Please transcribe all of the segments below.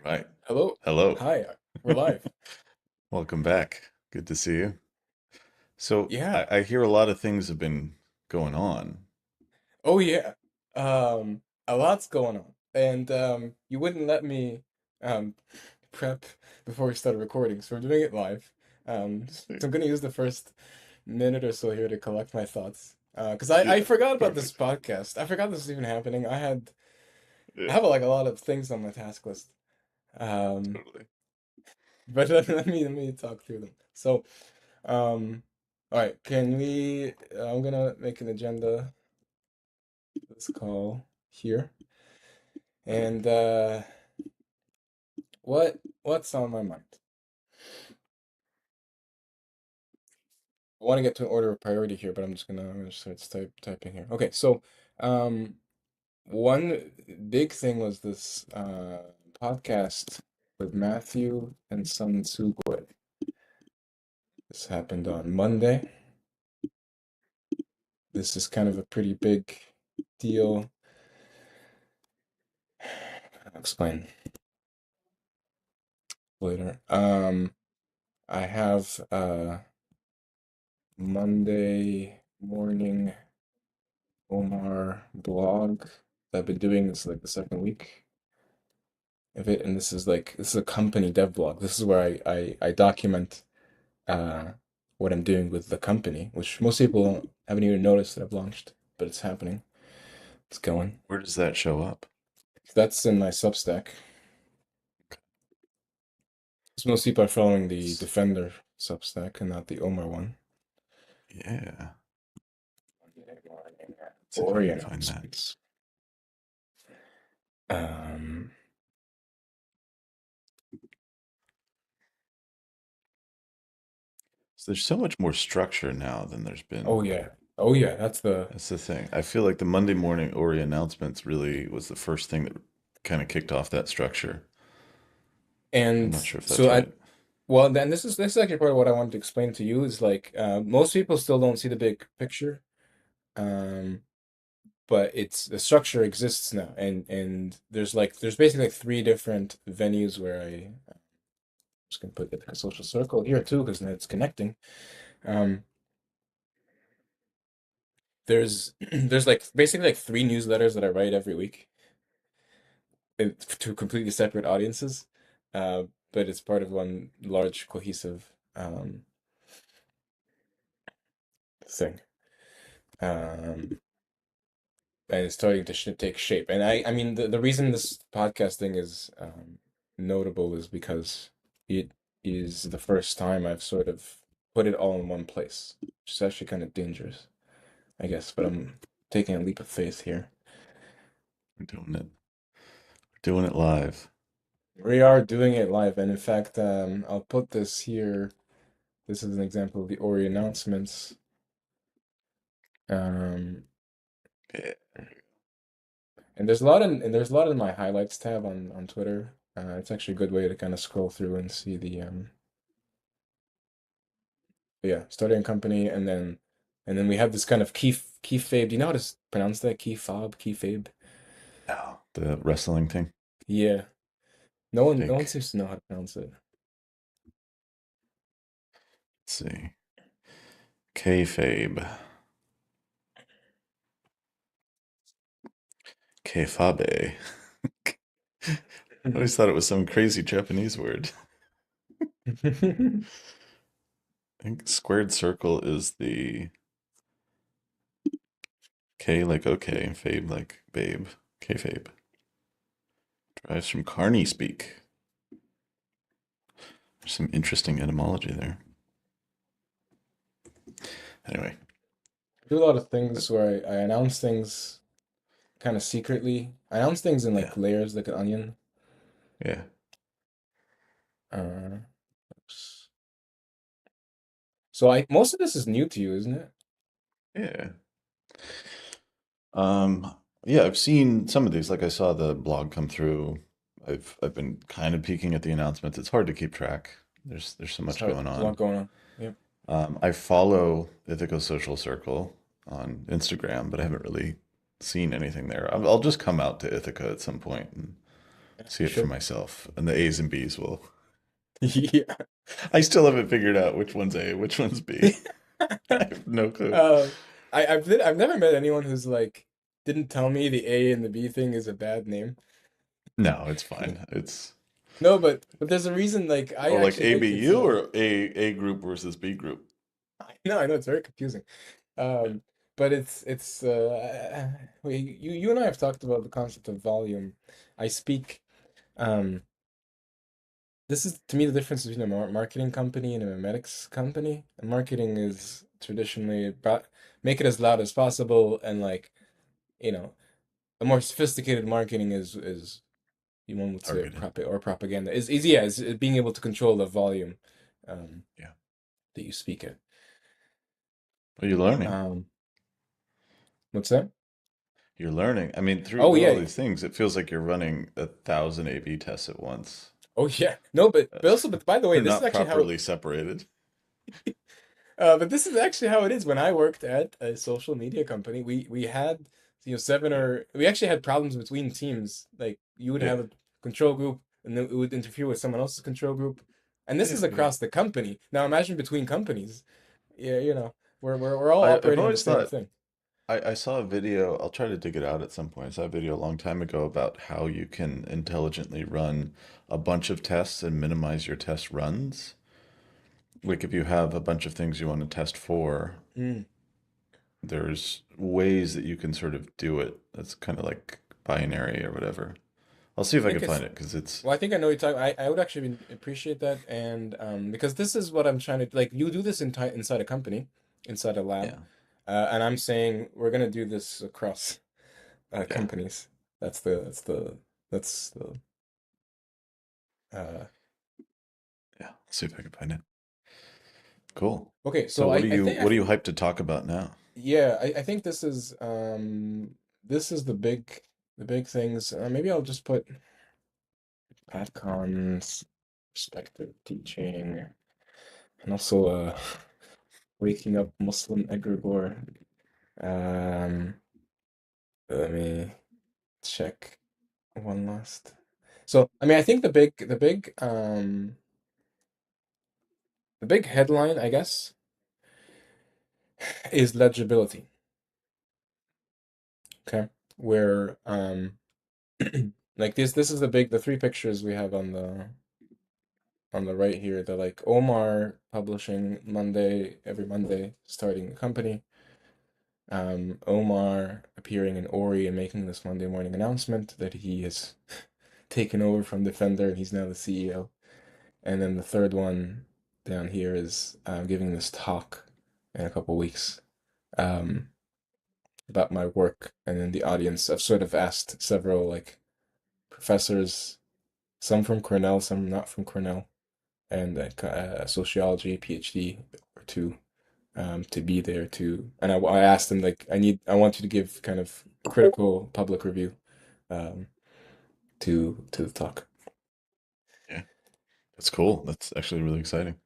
Right. Hello. Hello. Hi. We're live. Welcome back. Good to see you. So Yeah. I hear a lot of things have been going on. Oh yeah. A lot's going on. And you wouldn't let me um prep before we started recording, so we're doing it live. So I'm gonna use the first minute or so here to collect my thoughts. Because I Yeah, forgot about this perfect. podcast. I forgot this was even happening. I Yeah, have like a lot of things on my task list. Um, totally. but let me talk through them. So, all right, can we I'm gonna make an agenda. Let's call here. And what's on my mind? I want to get to an order of priority here, but I'm gonna start typing here. Okay, so um one big thing was this podcast with Matthew and Sun Tsugwe. This happened on Monday. This is kind of a pretty big deal. I'll explain later. I have Monday morning Omar blog that I've been doing. This is like the second week of it, and this is a company dev blog. This is where I document uh what I'm doing with the company, which most people haven't even noticed that I've launched, but it's happening. It's going. Where does that show up? So that's in my Substack. So most people are following the S- Defender Substack and not the Omar one. Yeah. Monday morning See if I Ori can find that. announcements. Um, So there's so much more structure now than there's oh been. yeah. Oh yeah, that's the That's the thing. I feel like the Monday morning Ori announcements really was the first thing that kind of kicked off that structure. I'm and not sure if so that's I right. well then this is actually part of what I wanted to explain to you is like most people still don't see the big picture. Um, but it's the structure exists now and there's basically like three different venues where I'm just gonna put it like a social circle here too because it's connecting. Um, there's like basically like three newsletters that I write every week to completely separate audiences, uh, but it's part of one large cohesive thing. Um, and it's starting to take shape. And I mean, the reason this podcast thing is notable is because it is the first time I've sort of put it all in one place, which is actually kind of dangerous, I guess. But I'm taking a leap of faith here. We're doing it. We're doing it live. We are doing it live, and in fact, I'll put this here. This is an example of the Ori announcements. Um, Yeah. there's a lot in my highlights tab on Twitter. It's actually a good way to kind of scroll through and see the yeah, starting a company, and then we have this kind of keyfabe. Do you know how to pronounce that? Keyfabe. Oh, the wrestling thing. Yeah, no one Think. seems to know how to pronounce it. Let's see. Kayfabe. Kayfabe. I always thought it was some crazy Japanese word. I think squared circle is the K like okay, and fabe like babe. Kayfabe. Derives from Carney speak. There's some interesting etymology there. Anyway, Do a lot of but things where I announce things kind of secretly. I announce things in yeah, like layers, like an onion. yeah, Uh, so I most of this is new to you, isn't it? yeah. Um, yeah, I've seen some of these. Like I saw the blog come through. I've been kind of peeking at the announcements. It's hard to keep track. There's so It's much hard. going There's a lot on. going on. Yep. I follow Ithaca Social Circle on Instagram, but I haven't really seen anything there. I'll just come out to Ithaca at some point and see You it for should. myself, and the A's and B's will. Yeah. I still haven't figured out which one's A, which one's B. I have no clue. Uh, I've never met anyone who's like didn't tell me the A and the B thing is a bad name. No, it's fine. It's No, but there's a reason. Like I or like actually think it's ABU or A group versus B group. I know it's very confusing. Yeah, Um, but you and I have talked about the concept of volume. I speak. Um, this is to me the difference between a marketing company and a memetics company. And marketing is traditionally about make it as loud as possible, and like you know, a more sophisticated marketing is you one would say targeted. propaganda is yeah is being able to control the volume um, Yeah. that you speak at. Well, you're learning. Um, what's that? You're learning. I mean, Oh through all yeah, these things, it feels like you're running 1,000 A/B tests at once. oh yeah. No, but Uh, also, but by the way, they're this is not actually how. properly separated. But this is actually how it is. When I worked at a social media company, we had seven Yeah. or we actually had problems between teams. Like you would Yeah. have a control group, and then it would interfere with someone else's control group, and this Yeah. is Yeah. across the company. Now imagine between companies. Yeah, we're all I've operating on the always same thought thing. I saw a video. I'll try to dig it out at some point. I saw a video a long time ago about how you can intelligently run a bunch of tests and minimize your test runs. Like if you have a bunch of things you want to test for, Mm. there's ways that you can sort of do it. That's kind of like binary or whatever. I'll see I if I think can it's find it because it's Well, I think I know what you're talking. I would actually appreciate that, and because this is what I'm trying to like. You do this inside a company, inside a lab, yeah, and I'm saying we're gonna do this across yeah, companies. That's the uh, yeah. I'll see if I can find it. Cool. okay. So So I I think I what are you hyped to talk about now? yeah I think this is the big things. Maybe I'll just put PatCon's perspective teaching, and also waking up Muslim egregore. Um, Let me check one last. So, I mean, I think the big headline, I guess, is legibility. Okay, where like this is the three pictures we have on the right here. They're like Omar publishing Monday every Monday, starting a company. Omar appearing in Ori and making this Monday morning announcement that he has taken over from Defender and he's now the CEO. And then the third one down here is giving this talk in a couple weeks um, about my work. And in the audience, I've sort of asked several like professors, some from Cornell, some not from Cornell, and sociology PhD or two to be there too. And I asked them like I want you to give kind of critical public review um, to the talk. Yeah, that's cool. That's actually really exciting.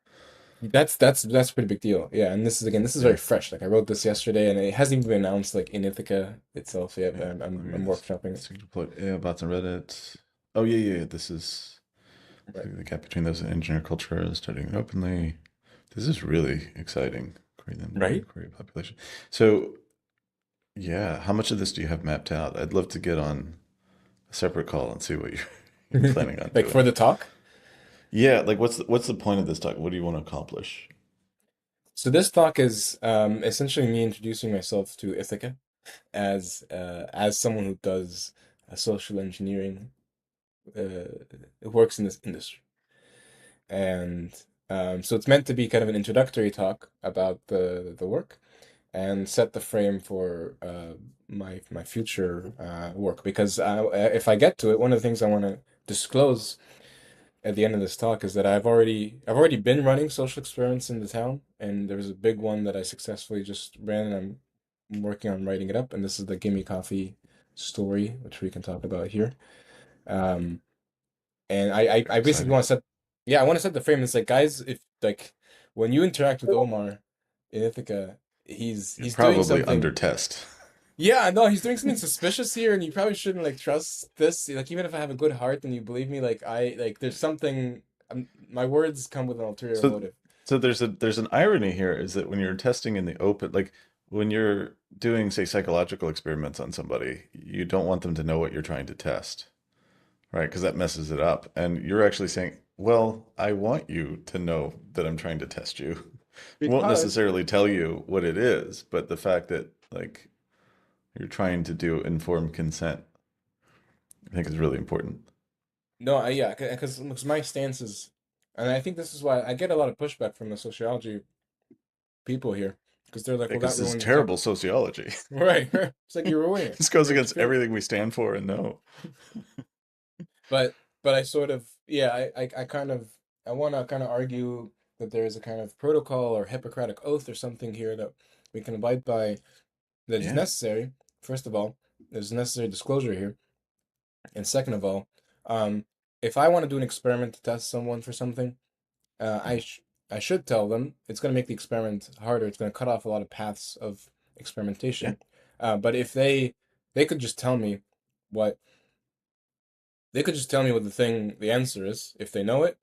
That's a pretty big deal. Yeah, and this is very Yeah, fresh. Like I wrote this yesterday, and it hasn't even been announced like in Ithaca itself yet. yeah. But Let me I'm read this. workshopping it. Let's deploy AI bots on Reddit. Oh yeah, yeah. This is Right. the gap between those and engineer culture is studying it openly. This is really exciting. Query them, Right? query population. So yeah, how much of this do you have mapped out? I'd love to get on a separate call and see what you're planning on Like for doing. the talk. Yeah, like what's the point of this talk? What do you want to accomplish? So this talk is essentially me introducing myself to Ithaca as someone who does social engineering, works in this industry, and so it's meant to be kind of an introductory talk about the work and set the frame for my future work. Because if I get to it, one of the things I want to disclose at the end of this talk is that I've already been running social experiments in the town, and there was a big one that I successfully just ran, and I'm working on writing it up. And this is the Gimme Coffee story, which we can talk about here. Um, and Very I basically exciting. want to set, yeah, I want to set the frame. It's like, guys, if like when you interact with Omar in Ithaca, You're he's doing probably under something. test. Yeah, no, he's doing something suspicious here, and you probably shouldn't like trust this. Like, even if I have a good heart and you believe me, like there's something. My words come with an ulterior So, motive. so there's an irony here is that when you're testing in the open, like when you're doing, say, psychological experiments on somebody, you don't want them to know what you're trying to test, right? Because that messes it up. And you're actually saying, well, I want you to know that I'm trying to test you. Won't Because necessarily tell you what it is, but the fact that like you're trying to do informed consent, I think is really important. no, yeah, because my stance is, and I think this is why I get a lot of pushback from the sociology people here, because they're like, well, that Because this is ruins terrible sociology. right. It's like you're ruining it. This goes You're against interfering. everything we stand for and know. But I sort of yeah, I kind of I want to kind of argue that there is a kind of protocol or Hippocratic oath or something here that we can abide by that is Yeah, necessary. First of all, there's necessary disclosure here, and second of all, um, if I want to do an experiment to test someone for something, yeah, I should tell them it's going to make the experiment harder. It's going to cut off a lot of paths of yeah, experimentation. But if they could just tell me what they could just tell me what the answer is, if they know it,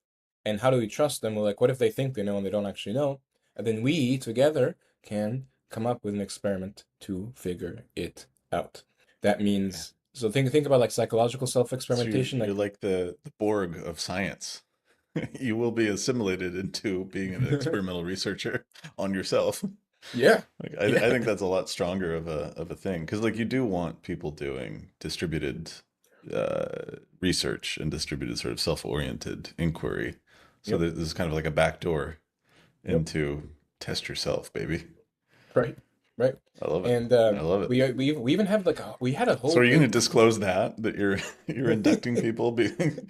and how do we trust them? Well, like, what if they think they know and they don't actually know? And then we together can come up with an experiment to figure it out. That yeah. means, so think about like psychological So self-experimentation. you're Like, like the Borg of science. You will be assimilated into being an experimental researcher on yourself. yeah, Like yeah, I think that's a lot stronger of a thing because like you do want people doing distributed research and distributed sort of self-oriented inquiry. So yep, this is kind of like a backdoor yep, into test yourself, baby. right, right. I love it. And I love it. we even have like we had a So whole are you going to thing. disclose that you're you're inducting people being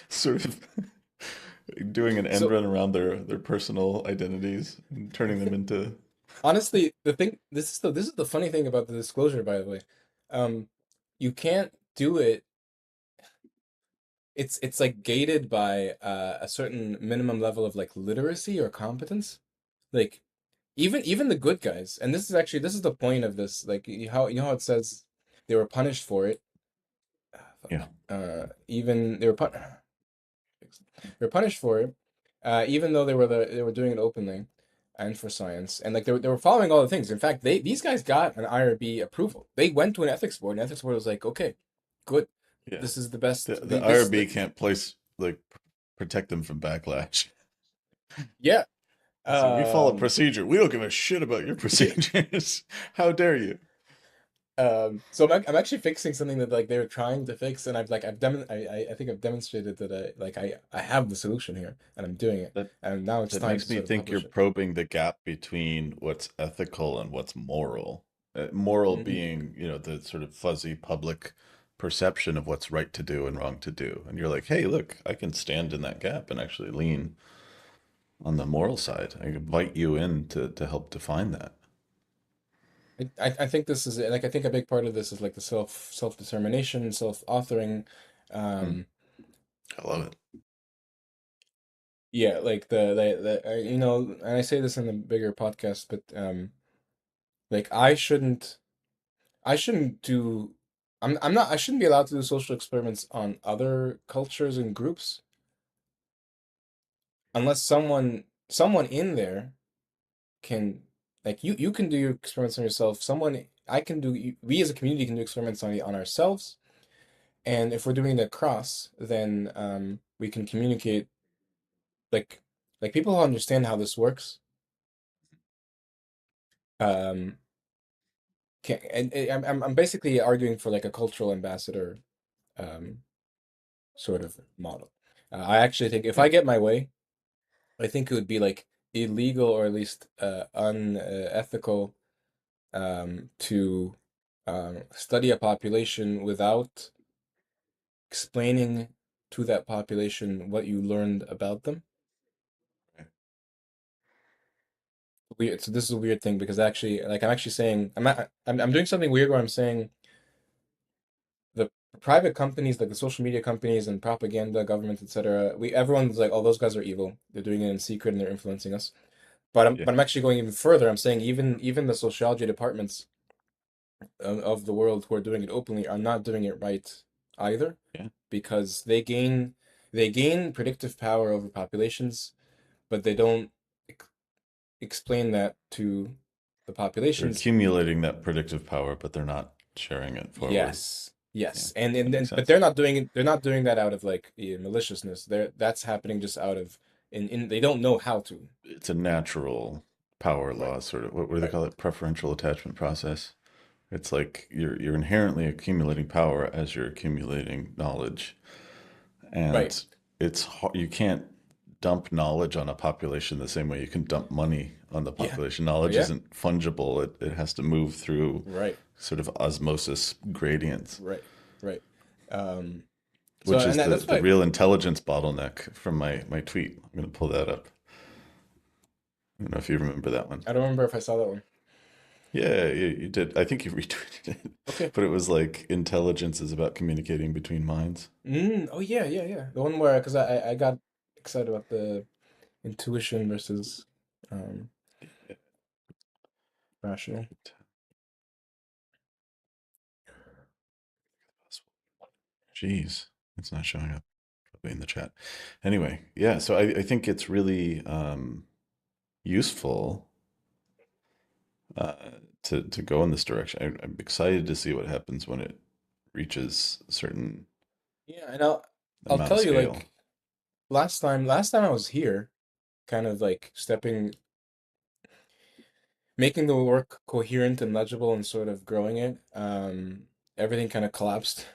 sort of doing an end So run around their personal identities and turning them into honestly, the thing this is the funny thing about the disclosure, by the way. Um, you can't do it. It's like gated by a certain minimum level of like literacy or competence. Like even the good guys, and this is the point of this. Like you know how it says they were punished for it. Ah, yeah. fuck. Even they were punished for it, even though they were doing it openly and for science, and like they were following all the things. In fact, these guys got an IRB approval. They went to an ethics board, and ethics board was like, okay, good, Yeah. this is the best. The IRB can't place like protect them from backlash. Yeah. So we follow Um, procedure. We don't give a shit about your yeah. procedures. How dare you? So I'm actually fixing something that like they were trying to fix, and I think I've demonstrated that I have the solution here, and I'm doing it, That and now it's that time to makes me sort of think you're publish it. probing the gap between what's ethical and what's moral. Moral Hmm. being, you know, the sort of fuzzy public perception of what's right to do and wrong to do. And you're like, hey, look, I can stand in that gap and actually lean on the moral side. I invite you in to help define that. I think this is like I think a big part of this is like the self determination, self authoring. Mm, Um, I love it. yeah, like you know, and I say this in the bigger podcast, but like I shouldn't do. I'm not. I shouldn't be allowed to do social experiments on other cultures and groups unless someone in there can like you can do your experiments on yourself. Someone I can do. We as a community can do experiments on ourselves. And if we're doing it across, then we can communicate like people who understand how this works. Um, can and I'm basically arguing for like a cultural ambassador um, sort of model. I actually think if Yeah. I get my way, I think it would be like illegal or at least unethical to study a population without explaining to that population what you learned about them. Weird. So this is a weird thing because actually, like, I'm actually saying I'm doing something weird where I'm saying the private companies, like the social media companies and propaganda, governments, etc. We everyone's like, oh, those guys are evil. They're doing it in secret and they're influencing us. But Yeah. I'm actually going even further. I'm saying even the sociology departments of the world who are doing it openly are not doing it right either, Yeah. because they gain predictive power over populations, but they don't ex explain that to the They're populations. accumulating that predictive power, but they're not sharing it forward. Yes, Yeah, yes, that makes but sense. they're not doing that out of like maliciousness. That's happening just out of in they don't know how to. It's a natural power Right, law, sort of. What do they right, call it? Preferential attachment process. It's like you're inherently accumulating power as you're accumulating knowledge, right. and you can't dump knowledge on a population the same way you can dump money on the Yeah. population. Oh Knowledge yeah. isn't fungible. It has to move through Right, sort of osmosis gradients, right, right. Um, so which is and that's the why real intelligence bottleneck from my tweet. I'm going to pull that up. I don't know if you remember that one. I don't remember if I saw that one. Yeah, you did. I think you retweeted it, Okay. but it was like intelligence is about communicating between minds. Oh yeah, yeah, yeah. The one where because I got excited about the intuition versus um rational. Jeez, it's not showing up probably in the chat. Anyway, yeah, so I think it's really useful uh, to go in this direction. I'm excited to see what happens when it reaches a certain Yeah, and I'll amount of tell you scale. like last time I was here, kind of like making the work coherent and legible and sort of growing it. Everything kind of collapsed.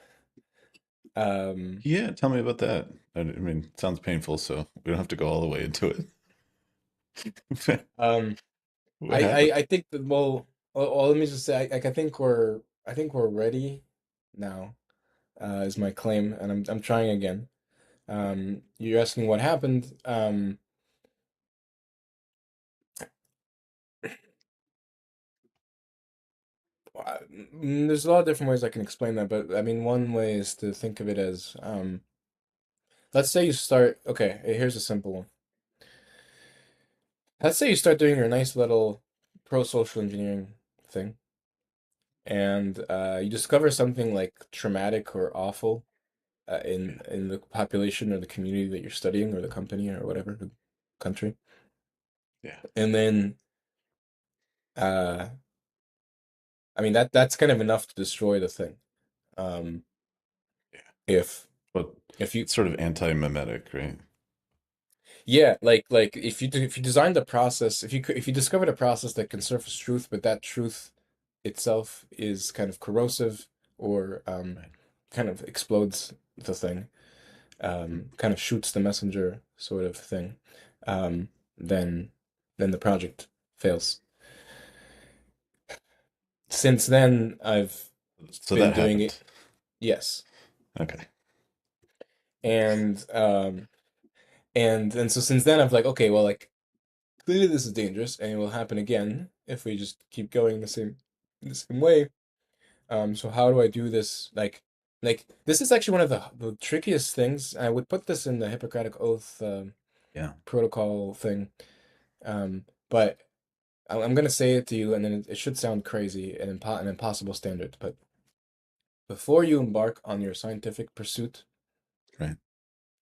Um, Yeah, tell me about that. I mean, it sounds painful, so we don't have to go all the way into it. um, What happened? I think that let me just say I think we're ready now. Is my claim, and I'm trying again. You're asking what happened. There's a lot of different ways I can explain that, but I mean, one way is to think of it as, let's say you start, okay, here's a simple one. Let's say you start doing your nice little pro-social engineering thing, and you discover something like traumatic or awful Yeah, in the population or the community that you're studying or the company or whatever, the country. yeah, And then, uh, I mean, that's kind of enough to destroy the thing. Um, yeah. if But if you it's sort of anti-mimetic, right? Yeah, like if you designed a process, if you discovered a process that can surface truth, but that truth itself is kind of corrosive or Right. kind of explodes the thing, kind of shoots the messenger sort of thing, um, then the project fails. Since then, I've So been that doing happened. it, yes, Okay. and so since then I've like okay, well like clearly this is dangerous and it will happen again if we just keep going the same way. So how do I do this? Like this is actually one of the trickiest things. I would put this in the Hippocratic Oath Yeah. protocol thing. But I'm gonna say it to you, and then it should sound crazy and an impossible standard. But before you embark on your scientific pursuit, Right.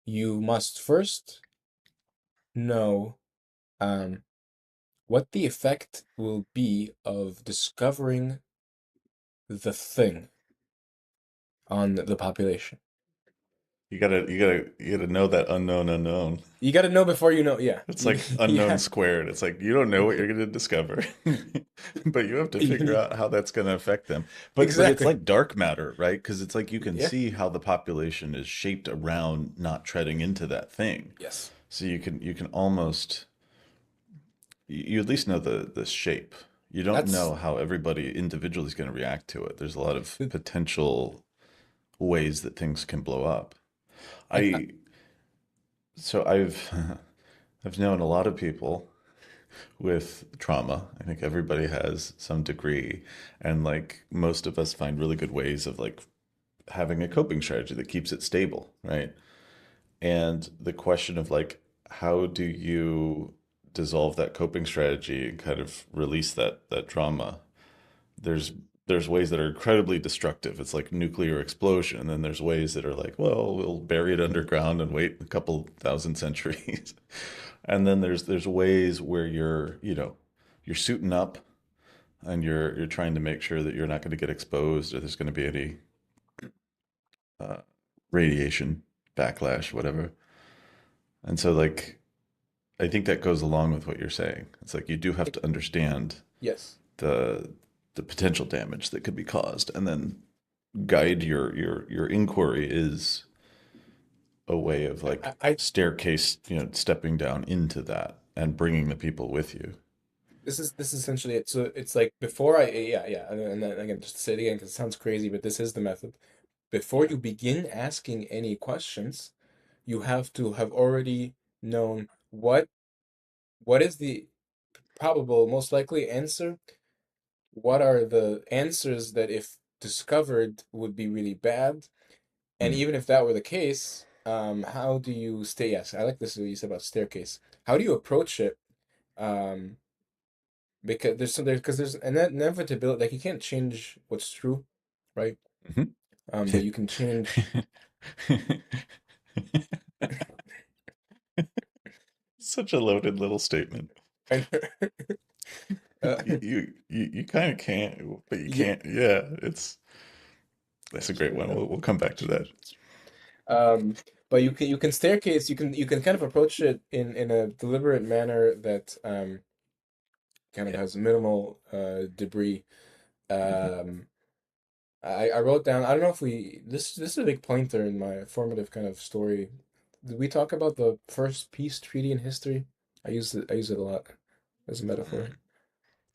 you must first know um, what the effect will be of discovering the thing on the population. You gotta know that unknown unknown. You got to know before you know. Yeah, It's like unknown yeah, squared. It's like you don't know what you're gonna discover, but you have to you figure need out how that's gonna affect them. But it's exactly. like dark matter, right? Because it's like you can Yeah. see how the population is shaped around not treading into that thing. Yes. So you can almost you at least know the shape. You don't That's know how everybody individually is going to react to it. There's a lot of the potential ways that things can blow up. and I so I've I've known a lot of people with trauma. I think everybody has some degree, and like most of us find really good ways of like having a coping strategy that keeps it stable, right? And the question of like how do you dissolve that coping strategy and kind of release that trauma? There's there's ways that are incredibly destructive. It's like nuclear explosion. And then there's ways that are like, well, we'll bury it underground and wait a couple thousand centuries. And then there's ways where you're suiting up and you're trying to make sure that you're not going to get exposed or there's going to be any uh, radiation backlash, whatever. And so like I think that goes along with what you're saying. It's like you do have It- to understand yes. the the potential damage that could be caused, and then guide your inquiry is a way of like I staircase, stepping down into that and bringing the people with you. this is essentially it. So it's like before I yeah yeah, and then again just to say it again because it sounds crazy, but this is the method. Before you begin asking any questions, you have to have already known what is the probable, most likely answer. What are the answers that, if discovered, would be really bad? And Hmm. even if that were the case, how do you stay? Yes, I like this what you said about staircase. How do you approach it? Um, because there's an inevitability. Like you can't change what's true, right? Hmm. But you can change. Such a loaded little statement. And, uh, You kind of can't, but you yeah, can't. Yeah, that's a great sure, one. no, We'll come back to that. Um, but you can staircase. You can kind of approach it in a deliberate manner that kind of Yeah. has minimal debris. Hmm. Um, I wrote down. I don't know if we this is a big pointer in my formative kind of story. Did we talk about the first peace treaty in history? I use it a lot as a metaphor.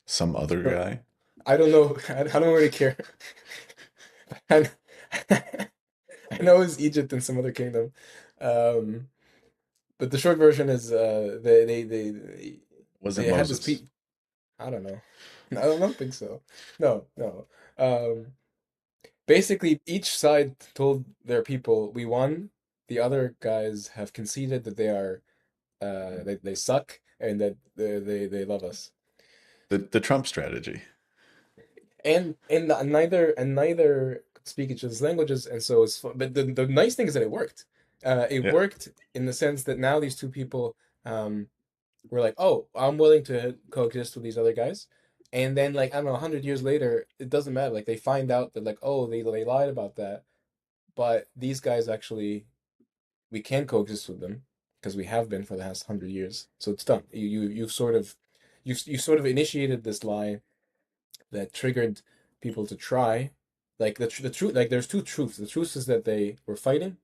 Some other No, guy. I don't know. I don't really care. I, I know it's Egypt and some other kingdom. Um, But the short version is Was it they had this Moses? pe I don't know. I don't think so. No, no. Um, Basically, each side told their people, "We won." The other guys have conceded that they suck and that they love us. The Trump strategy. And neither could speak each other's languages, and so it's fun. But the nice thing is that it worked. It Yeah. worked in the sense that now these two people were like, oh, I'm willing to coexist with these other guys. And then, like, I don't know, 100 years later, it doesn't matter. Like, they find out that, like, oh, they lied about that. But these guys actually, we can coexist with them because we have been for the last 100 years. So it's done. You sort of initiated this lie that triggered people to try. Like, the truth, like, there's two truths. The truth is that they were fighting,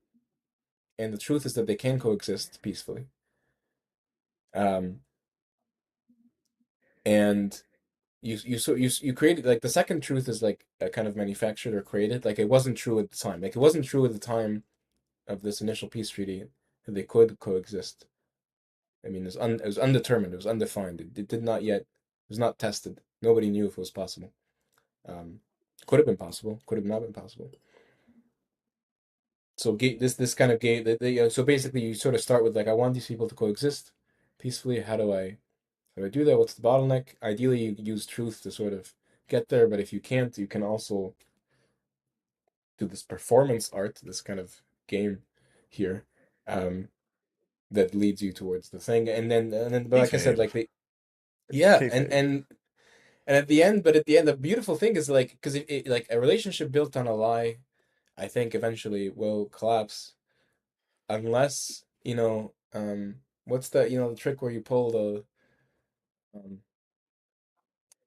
and the truth is that they can coexist peacefully. Um, and you created, like, the second truth is like a kind of manufactured or created. Like it wasn't true at the time. Like it wasn't true at the time of this initial peace treaty that they could coexist. I mean, it was undetermined. It was undefined. It did not yet. It was not tested. Nobody knew if it was possible. Um, could have been possible. Could have not been possible. So this kind of gave so basically you sort of start with like, I want these people to coexist peacefully. How do I do that? What's the bottleneck? Ideally, you use truth to sort of get there, but if you can't, you can also do this performance art, this kind of game here, um, that leads you towards the thing. But like I said, Kayfabe. like yeah, Kayfabe. and at the end, the beautiful thing is like, because like a relationship built on a lie, I think eventually will collapse unless what's the trick where you um,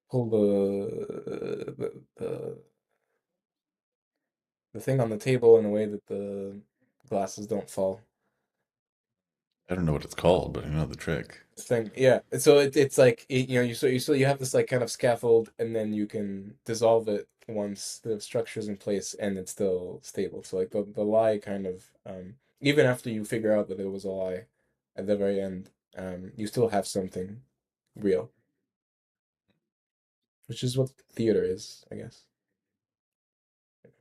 pull the thing on the table in a way that the glasses don't fall. I don't know what it's called, but I know the trick. Thing, yeah. So it's like you have this like kind of scaffold, and then you can dissolve it once the structure's in place, and it's still stable. So like the lie kind of even after you figure out that it was a lie, at the very end, you still have something real, which is what theater is, I guess.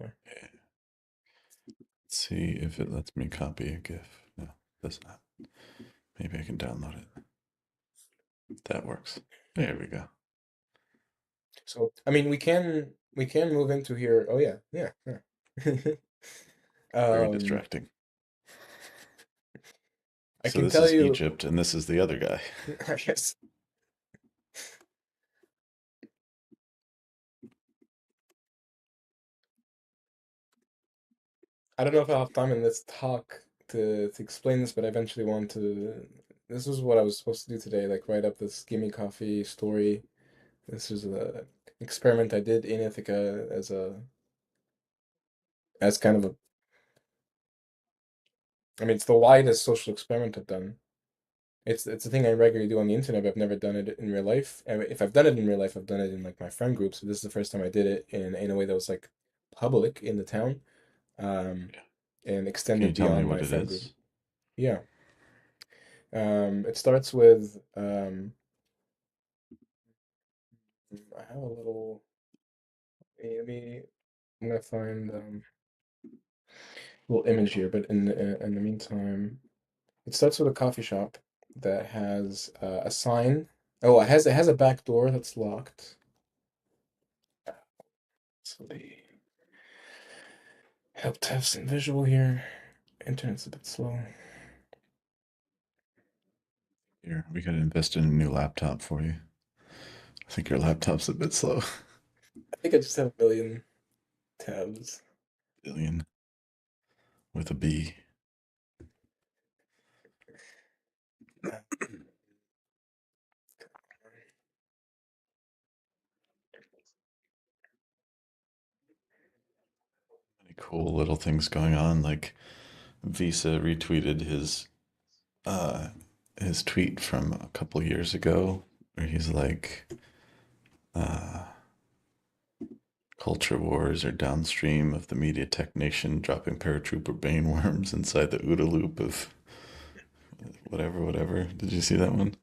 Yeah. Let's see if it lets me copy a GIF. No, does not. Maybe I can download it. That works. There we go. So I mean, we can. we can move into here. Oh yeah, yeah, yeah. Very Um, distracting. I So can this tell is you, Egypt, and this is the other guy. I guess, I don't know if I'll have time in this talk to explain this, but I eventually want to. This is what I was supposed to do today, like write up this Gimme Coffee story. This is a experiment I did in Ithaca as kind of a. I mean, it's the widest social experiment I've done. It's a thing I regularly do on the internet, but I've never done it in real life. And if I've done it in real life, I've done it in like my friend groups. So this is the first time I did it in a way that was like public in the town, um, Yeah. and Can you extended tell me beyond what my it friend group. is? Yeah. It starts with I have a little. Maybe I'm gonna find a little image here, but in the meantime, it starts with a coffee shop that has a sign. Oh, it has a back door that's locked. So they help to have some visual here. Internet's a bit slow. Here, we could invest in a new laptop for you. I think your laptop's a bit slow. I think I just have a million tabs. Billion with a B. Uh, Many cool little things going on. Like Visa retweeted uh his tweet from a couple years ago where he's like, uh culture wars are downstream of the media tech nation dropping paratrooper baneworms inside the OODA loop of whatever, whatever. Did you see that one?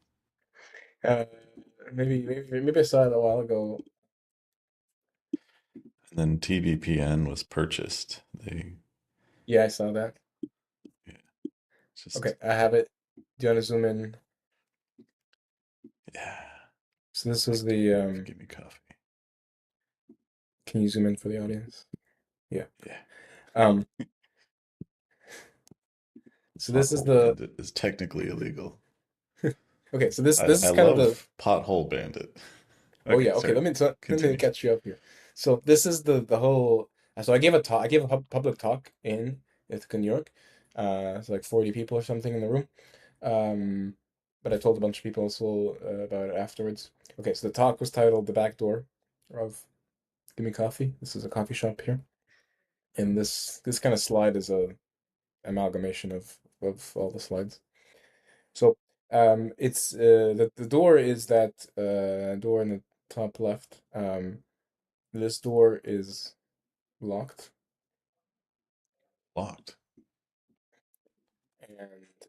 uh, maybe I saw it a while ago. And then TVPN was purchased. Yeah, I saw that. Yeah, it's Okay, just, I have it. Do you want to zoom in? yeah, So this was like, the give me coffee. can you zoom in for the audience? Yeah. Yeah. Um, so this is Pothole the Bandit is technically illegal. okay, so this I, this I is kind of the love Pothole Bandit. oh Okay, yeah, okay, sorry. let me Continue. catch you up here. So this is the whole so I gave a talk, I gave a public talk in Ithaca, New York. It's like 40 people or something in the room. Um, but I told a bunch of people also about it afterwards. Okay, so the talk was titled "The Back Door of Gimme Coffee." This is a coffee shop here, and this kind of slide is a amalgamation of all the slides. So it's the door is that door in the top left. This door is locked, Locked. and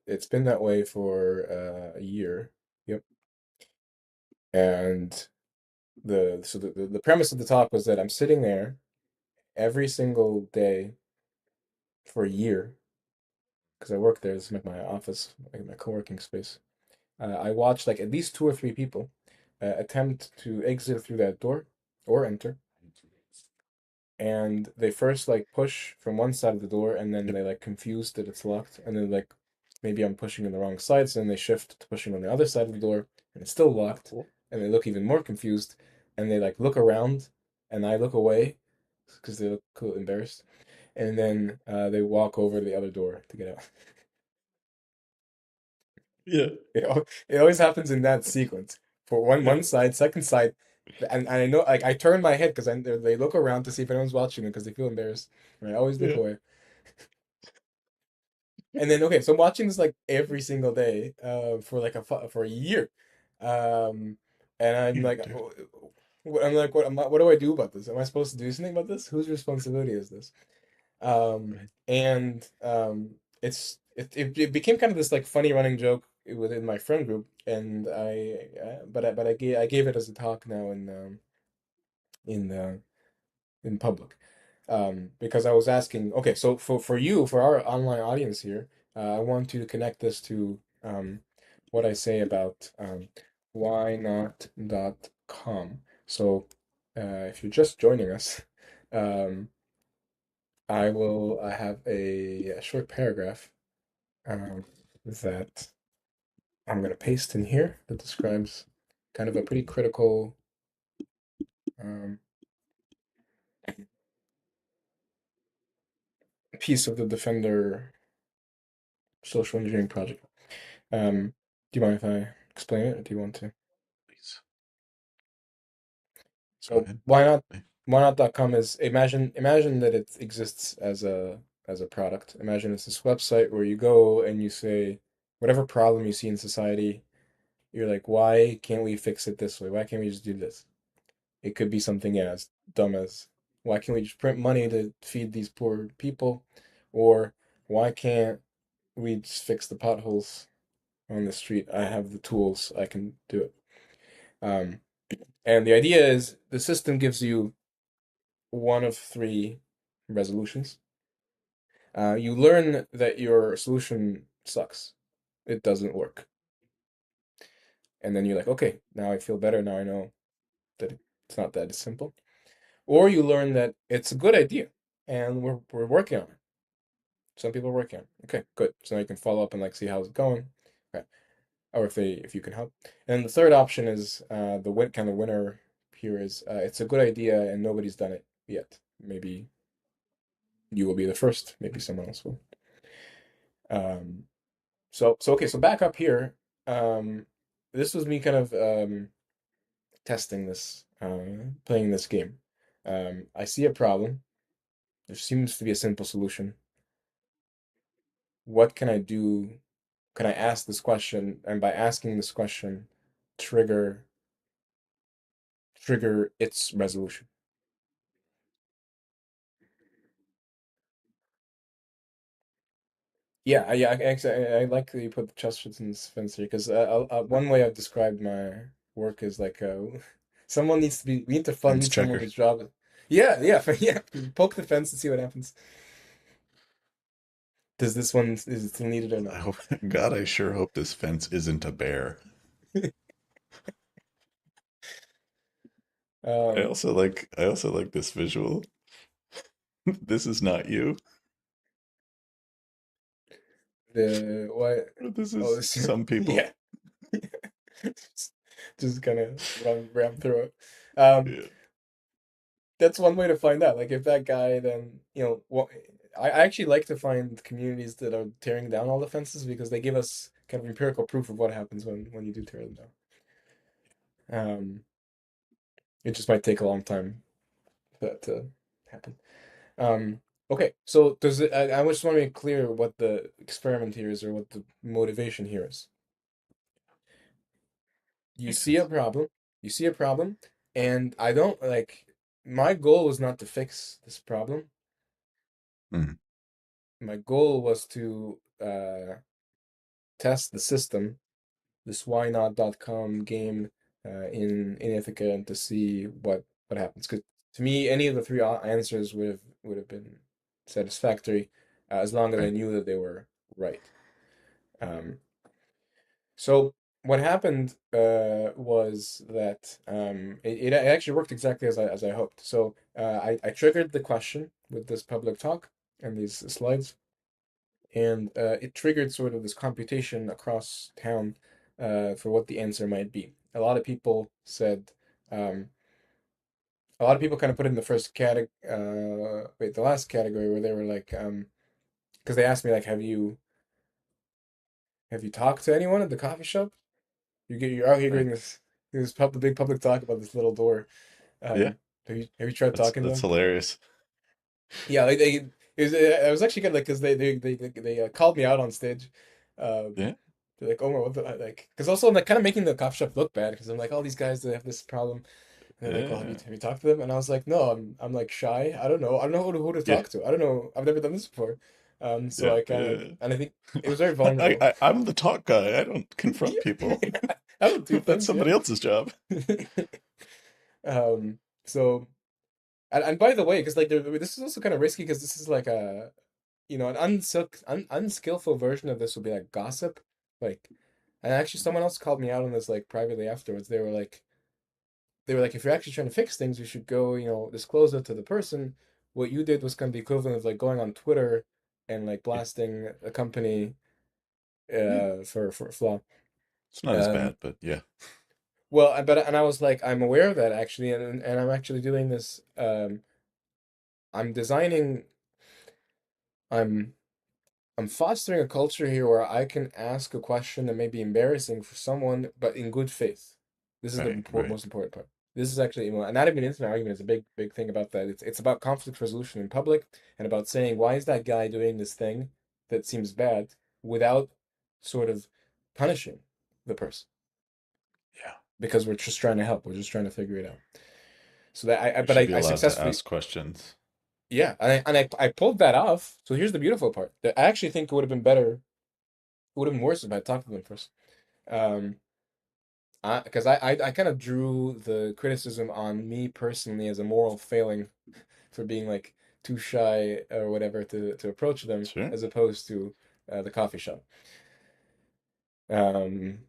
it's been that way for a year. Yep. And the premise of the talk was that I'm sitting there every single day for a year because I work there. It's like my office, like my co-working space. I watched like at least two or three people attempt to exit through that door or enter, and they first like push from one side of the door, and then Yep. they like confused that it's locked, and then like maybe I'm pushing on the wrong side, so then they shift to pushing on the other side of the door, and it's still locked, and they look even more confused, and they like look around, and I look away because they look cool, embarrassed, and then they walk over to the other door to get out. Yeah. It always happens in that sequence. For one Yep. side, second side, and I know like I turn my head because they look around to see if anyone's watching them because they feel embarrassed. And I always look Yeah. away. And then okay, so I'm watching this like every single day for like for a year. Um and I'm You like do. what do I do about this? Am I supposed to do something about this? Whose responsibility is this? Right. And it became kind of this like funny running joke within my friend group, and I gave it as a talk now in in public, because I was asking, okay, so for you for our online audience here, I want you to connect this to what I say about why not.com. So if you're just joining us, um, I have a short paragraph that I'm going to paste in here that describes kind of a pretty critical um, piece of the Defender social engineering project. Do you mind if I explain it, or do you want to? Please go So ahead. why not.com is imagine that it exists as a product. Imagine it's this website where you go and you say whatever problem you see in society, you're like, why can't we fix it this way? Why can't we just do this? It could be something, yeah, as dumb as why can't we just print money to feed these poor people? Or why can't we just fix the potholes on the street? I have the tools, I can do it. Um, and the idea is the system gives you one of three resolutions. You learn that your solution sucks. It doesn't work. And then you're like, okay, now I feel better. Now I know that it's not that simple. Or you learn that it's a good idea and we're working on it. Some people are working on it. Okay, good. So now you can follow up and like see how it's going. Okay. Or if you can help. And the third option is the kind of winner here is it's a good idea and nobody's done it yet. Maybe you will be the first, maybe someone else will. Um, so okay, so back up here. Um, this was me kind of testing this, playing this game. I see a problem. There seems to be a simple solution. What can I do? Can I ask this question? And by asking this question, trigger trigger its resolution. Yeah, actually, I like that you put the Chesterton's fence here because one way I've described my work is like someone needs to be we need to Fence fund someone checker. whose job. Yeah, yeah. Poke the fence and see what happens. Does this one is it still needed or I not? hope, God, I sure hope this fence isn't a bear. Um, I also like this visual. This is not you. the what? This Oh, is this some people. yeah. Just kind of ram through it. Um, Yeah. that's one way to find out. Like if that guy, then what? I actually like to find communities that are tearing down all the fences because they give us kind of empirical proof of what happens when you do tear them down. Um, it just might take a long time for that to happen. Um, okay, so does it? I just want to make clear what the experiment here is or what the motivation here is. You Makes see a sense. problem, you see a problem, and I don't like. My goal was not to fix this problem. Mm, My goal was to test the system, this whynot.com game in Ithaca, and to see what happens. Because to me, any of the three answers would have been satisfactory as long as I right. knew that they were right. Um, so what happened was that it actually worked exactly as I hoped. So I triggered the question with this public talk and these slides, and it triggered sort of this computation across town for what the answer might be. Um, a lot of people kind of put it in the first category, the last category where they were like, because they asked me like, have you talked to anyone at the coffee shop? You're out here Right. doing this big public talk about this little door. Yeah. Have you tried talking to That's them? hilarious. Yeah, like I was actually kind of like because they called me out on stage. Um, Yeah. they're like, Omar, what the like? Because also I'm like kind of making the cop shop look bad because I'm like all these guys that have this problem, and they're like, well, have you Yeah. have you talked to them? And I was like, no, I'm like shy. I don't know who to Yeah. talk to. I don't know. I've never done this before. So Yeah. I kind of Yeah. and I think it was very vulnerable. I'm the talk guy. I don't confront Yeah, people. I don't do That's things. Yeah. somebody else's job. So and by the way, because like this is also kind of risky because this is like a an unskillful version of this would be like gossip. Like, and actually, someone else called me out on this like privately afterwards. They were like, they were like, if you're actually trying to fix things, you should go, disclose it to the person. What you did was kind of the equivalent of like going on Twitter and like Yeah. blasting a company Yeah. for a flaw. It's not as Um, bad, but yeah. well, and I was like, I'm aware of that actually, and I'm actually doing this. I'm designing. I'm I'm fostering a culture here where I can ask a question that may be embarrassing for someone, but in good faith. This is the Right, right. most important part. This is actually, well, not even an internet argument is a big thing about that. It's about conflict resolution in public and about saying, why is that guy doing this thing that seems bad without sort of punishing the person? Yeah. Because we're just trying to help. We're just trying to figure it out. So that We but should be I allowed to successfully, ask questions. yeah, and I pulled that off. So here's the beautiful part. That I actually think it would have been better. It would have been worse if I talked to them first. Um, because I kind of drew the criticism on me personally as a moral failing for being like too shy or whatever to approach them Sure. as opposed to the coffee shop. Um,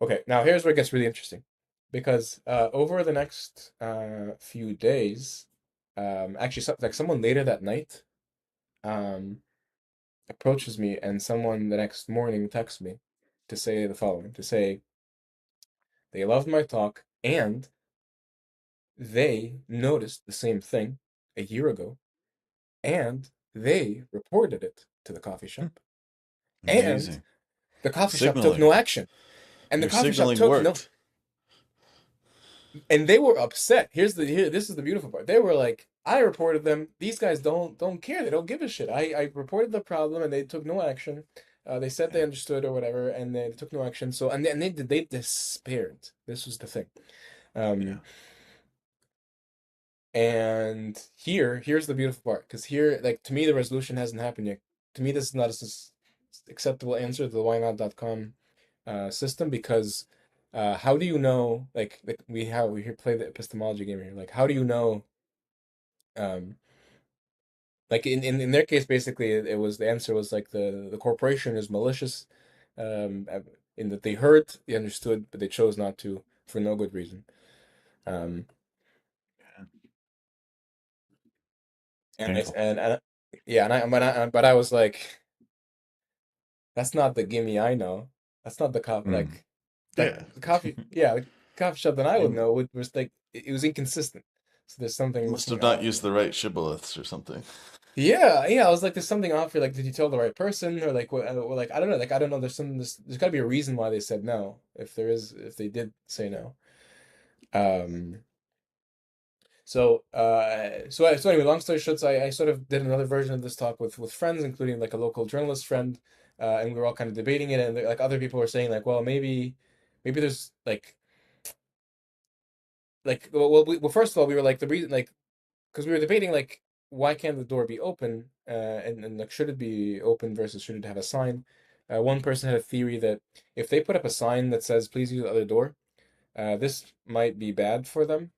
okay, now here's where it gets really interesting because over the next few days, actually, like someone later that night um, approaches me, and someone the next morning texts me to say the following: to say they loved my talk and they noticed the same thing a year ago, and they reported it to the coffee Hmm. shop. And Amazing. the coffee shop took Signaling. no action. And the Your coffee shop signaling took no, worked. and they were upset. This is the beautiful part. They were like, I reported them. These guys don't care. They don't give a shit. I reported the problem and they took no action. They said they Yeah. understood or whatever, and they took no action. So and they despaired. This was the thing. Yeah. Um, And here's the beautiful part, because here, like to me, the resolution hasn't happened yet. To me, this is not a acceptable answer to the whynot.com system because how do you know, like we here play the epistemology game here. Like, how do you know? Um, like in their case, basically, it was the answer was like the corporation is malicious, in that they heard, they understood, but they chose not to for no good reason. Um, It's and I painful. and yeah, but I was like. That's not the gimme I know. That's not the coffee Hmm. that Yeah. the coffee. Yeah, the coffee shop that I would You know was like it was inconsistent. So there's must have something not off used here. the right shibboleths or something. Yeah, yeah. I was like, there's something off here. Like, did you tell the right person, or like, what? Or like, I don't know. Like, I don't know. There's got to be a reason why they said no. If they did say no. Um. So anyway, long story short, so I sort of did another version of this talk with friends, including like a local journalist friend, and we were all kind of debating it, and like other people were saying like, well, maybe there's well, first of all, we were like the reason like because we were debating like why can't the door be open, and like should it be open versus should it have a sign? One person had a theory that if they put up a sign that says please use the other door, this might be bad for them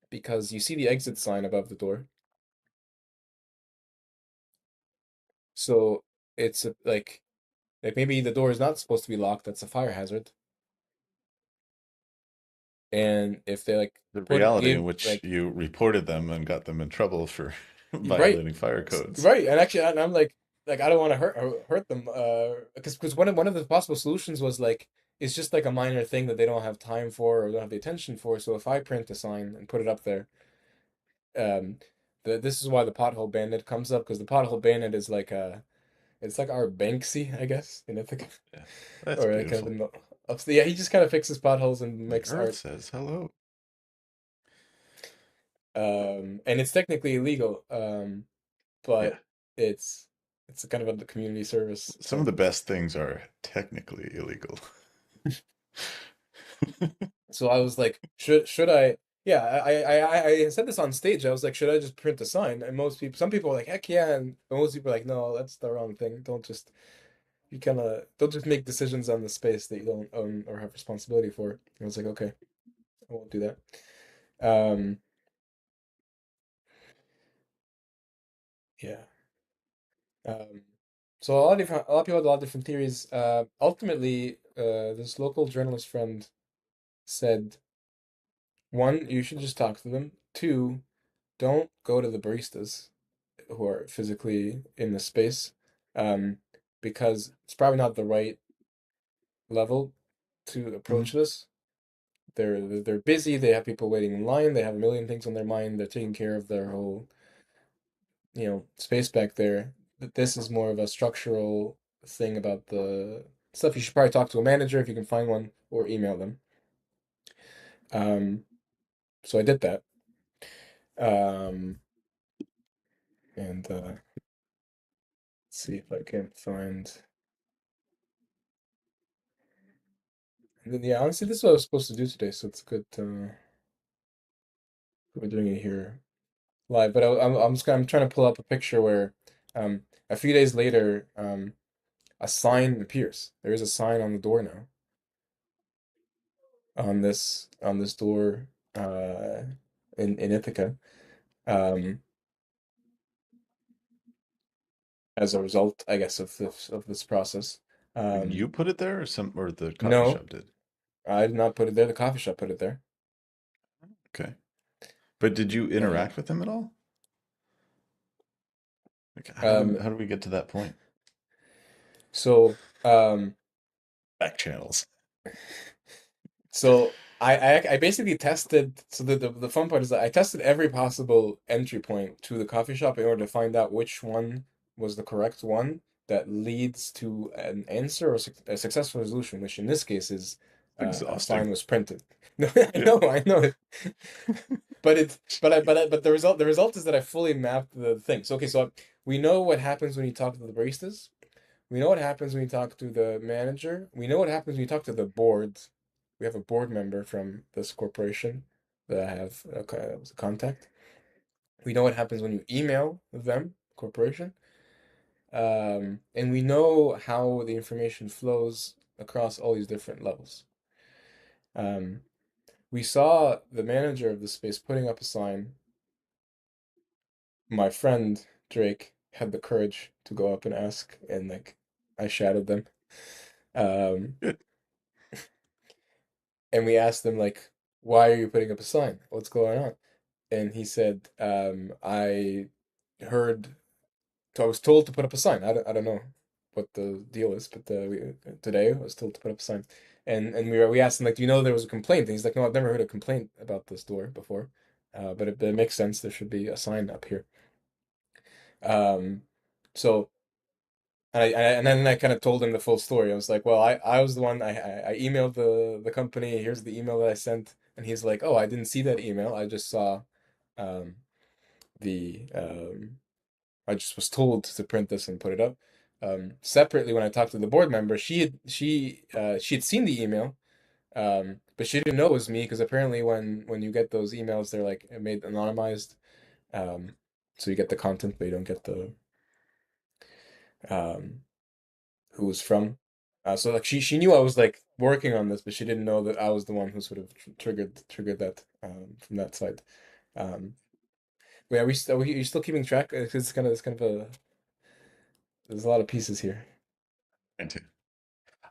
because you see the exit sign above the door. So it's like maybe the door is not supposed to be locked. That's a fire hazard. And if they like The put reality in give which like you reported them and got them in trouble for you're right, violating fire codes. right, and actually, and I'm like I don't want to hurt them. Because one of the possible solutions was like it's just like a minor thing that they don't have time for or don't have the attention for. So if I print a sign and put it up there, um, this is why the pothole bandit comes up because the pothole bandit is like it's like our Banksy, I guess, in Ithaca. Yeah. That's Or like kind of beautiful. upstate. Yeah, he just kind of fixes potholes and The makes earth art. says hello. And it's technically illegal, Yeah. but it's it's a kind of a community service. Some of the So best things are technically illegal. so I was like, should I? Yeah, I said this on stage. I was like, should I just print a sign? And some people were like, heck yeah, and most people are like, no, that's the wrong thing. Don't just make decisions on the space that you don't own or have responsibility for. And I was like, okay, I won't do that. Um, yeah. Um, so a lot of people had a lot of different theories. Ultimately, this local journalist friend said One, you should just talk to them. Two, don't go to the baristas who are physically in the space, um, because it's probably not the right level to approach Mhm. this. They're busy. They have people waiting in line. They have a million things on their mind. They're taking care of their whole, space back there. But this is more of a structural thing about the stuff. You should probably talk to a manager if you can find one, or email them. Um, so I did that. Um, and let's see if I can find. And then, yeah, honestly, this is what I was supposed to do today, so it's good. We're doing it here live. But I'm trying to pull up a picture where, um, a few days later, a sign appears. There is a sign on the door now, on this door, uh, in Ithaca, um, as a result, I guess, of this process. You Um, put it there, or or the coffee no, shop did? I did not put it there. The coffee shop put it there. Okay. But did you Uh, interact with them at all? Like, um, how do we get to that point? so, Back channels. So I basically tested. So the fun part is that I tested every possible entry point to the coffee shop in order to find out which one was the correct one that leads to an answer, or a successful resolution, which in this case is, a sign Exhausting. was printed. No, Yeah. I know it. But the result is that I fully mapped the thing. So okay, so we know what happens when you talk to the baristas. We know what happens when you talk to the manager. We know what happens when you talk to the board. We have a board member from this corporation that I have as a contact. We know what happens when you email them, corporation. And we know how the information flows across all these different levels. Um, we saw the manager of the space putting up a sign. My friend Drake had the courage to go up and ask, and like I shadowed them. Um, Good. and we asked him like, "Why are you putting up a sign? What's going on?" And he said, "I heard, so I was told to put up a sign. I don't know what the deal is, but today I was told to put up a sign." And we asked him like, "Do you know there was a complaint?" And he's like, "No, I've never heard a complaint about this door before, but it makes sense. There should be a sign up here." Um, so. And then I kind of told him the full story. I was like, well, I was the one, I emailed the company. Here's the email that I sent. And he's like, oh, I didn't see that email. I just saw, um, the, I just was told to print this and put it up. Separately, when I talked to the board member, she had seen the email, but she didn't know it was me, because apparently when you get those emails, they're like made anonymized. Um, so you get the content, but you don't get um, who was from. So like she knew I was like working on this, but she didn't know that I was the one who sort of triggered that, from that side. Um, Wait, are you still keeping track? 'Cause it's kind of a there's a lot of pieces here. Thank you.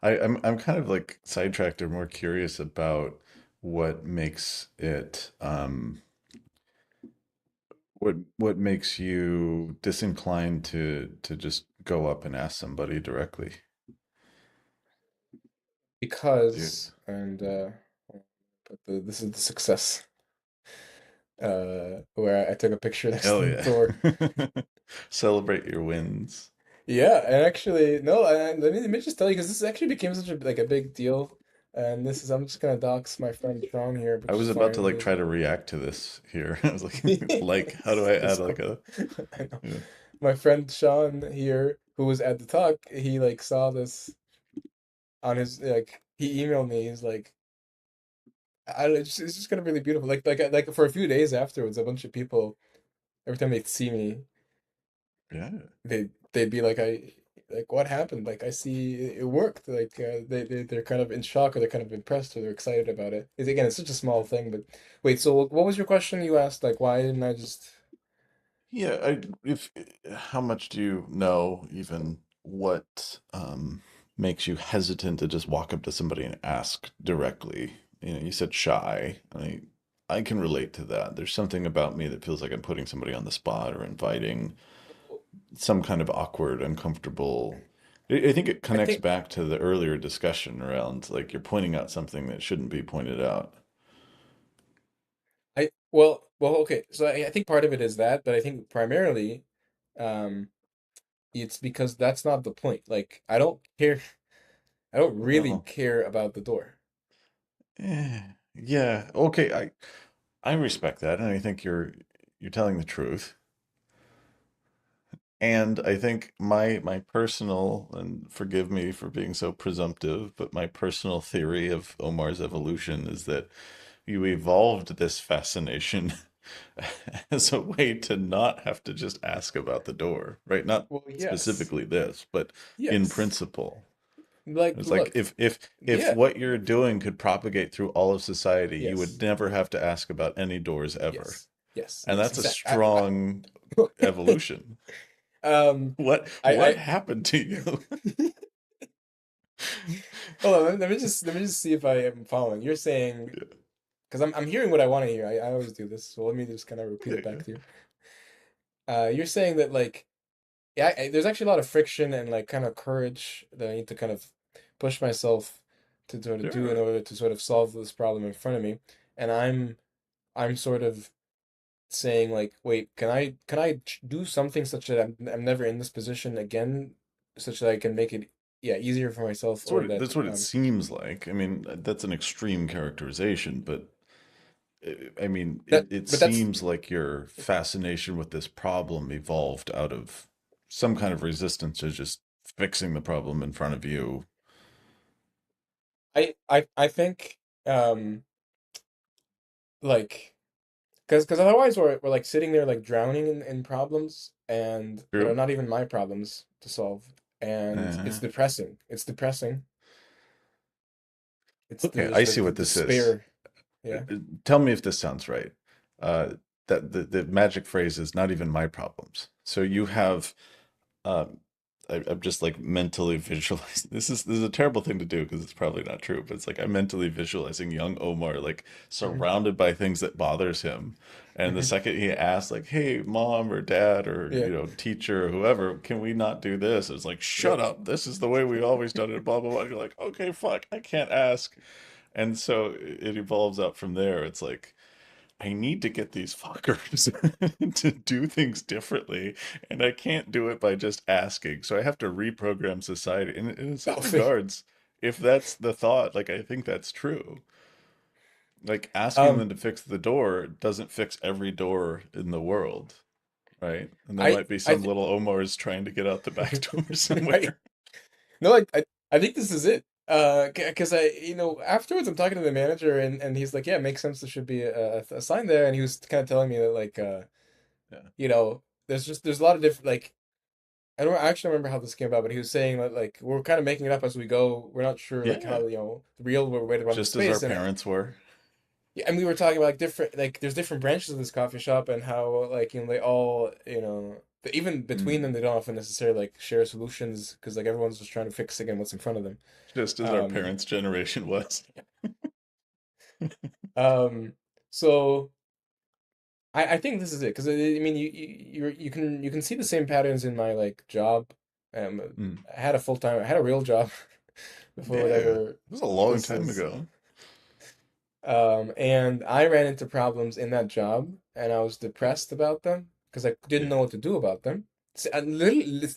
I'm kind of like sidetracked or more curious about what makes it what makes you disinclined to just go up and ask somebody directly. Dude. Because and but this is the success, where I took a picture next to Hell the yeah. door. Celebrate your wins. Yeah, and actually, no, let me just tell you, because this actually became such a big deal, and this is I'm just gonna dox my friend Sean here, I which was is about to fine. like try to react to this here. I was like, how do It's, I add it's like fine. a, I know. yeah. My friend Sean here, who was at the talk, he like saw this on his, like, he emailed me. He's like, it's just kind of really beautiful. Like for a few days afterwards, a bunch of people, every time they'd see me, Yeah. they'd be like, like, what happened? Like, I see it worked. Like, they're kind of in shock, or they're kind of impressed, or they're excited about it. Again, it's such a small thing, but wait. So what was your question? You asked like, why didn't I just? Yeah, if how much do you know even what makes you hesitant to just walk up to somebody and ask directly? You know, you said shy. I mean, I can relate to that. There's something about me that feels like I'm putting somebody on the spot or inviting some kind of awkward, uncomfortable. I think it I connects think back to the earlier discussion around like you're pointing out something that shouldn't be pointed out. okay. So I think part of it is that, but I think primarily, um, it's because that's not the point. Like, I don't care. I don't really Well, care about the door. yeah, okay, I respect that, and I think you're telling the truth. And I think my personal, and forgive me for being so presumptive, but my personal theory of Omar's evolution is that you evolved this fascination as a way to not have to just ask about the door, right? Not Well, yes, specifically this, but in yes. principle. Like, It's like look, if yeah, what you're doing could propagate through all of society, you would yes, never have to ask about any doors ever. yes, yes, And yes. that's a Exactly. strong evolution. What I happened to you? hold on. Let me just see if I am following. You're saying because I'm hearing what I want to hear. I always do this, so let me just kind of repeat Yeah, it back yeah. to you. You're saying that like yeah, there's actually a lot of friction and like kind of courage that I need to kind of push myself to sort of do in Sure. order to sort of solve this problem in front of me. And I'm sort of saying like, wait, can I do something such that I'm never in this position again, such that I can make it yeah easier for myself or that That's what it seems like. I mean, that's an extreme characterization, but I mean, that it but that's seems like your fascination with this problem evolved out of some kind of resistance to just fixing the problem in front of you. I think like because otherwise we're like sitting there like drowning in problems and that are True? not even my problems to solve and Uh, it's depressing it's okay, there's I like see the what this is. despair yeah Tell me if this sounds right. Uh, that the magic phrase is not even my problems. So you have Um, I'm just like mentally visualizing. This is a terrible thing to do because it's probably not true, but it's like I'm mentally visualizing young Omar like hmm surrounded by things that bothers him. And the hmm second he asks, like, "Hey, mom or dad or yeah teacher or whoever, can we not do this?" It's like, yeah "Shut up! This is the way we always done it." Blah blah blah. You're like, "Okay, fuck, I can't ask." And so it evolves up from there. It's like I need to get these fuckers to do things differently, and I can't do it by just asking. So I have to reprogram society. And in some Battlefield. regards, if that's the thought, like I think that's true. Like asking um them to fix the door doesn't fix every door in the world, right? And there I might be I some th- little Omars trying to get out the back door right somewhere. no I think this is it because I afterwards I'm talking to the manager and he's like yeah it makes sense there should be a sign there and he was kind of telling me that like Yeah. there's a lot of different like I actually remember how this came about, but he was saying that like we're kind of making it up as we go. We're not sure like Yeah. how the real way to run the Just as our space, and parents were. yeah, and we were talking about like different like there's different branches of this coffee shop and how like they all even between them Mm. they don't often necessarily like share solutions because like everyone's just trying to fix again what's in front of them. Just as our Um, parents' generation was. um, so I think this is it because I mean you can see the same patterns in my like job. Mm. I had a real job before Yeah. It whatever was a long this time is. ago. And I ran into problems in that job, and I was depressed about them because I didn't Yeah. know what to do about them. It's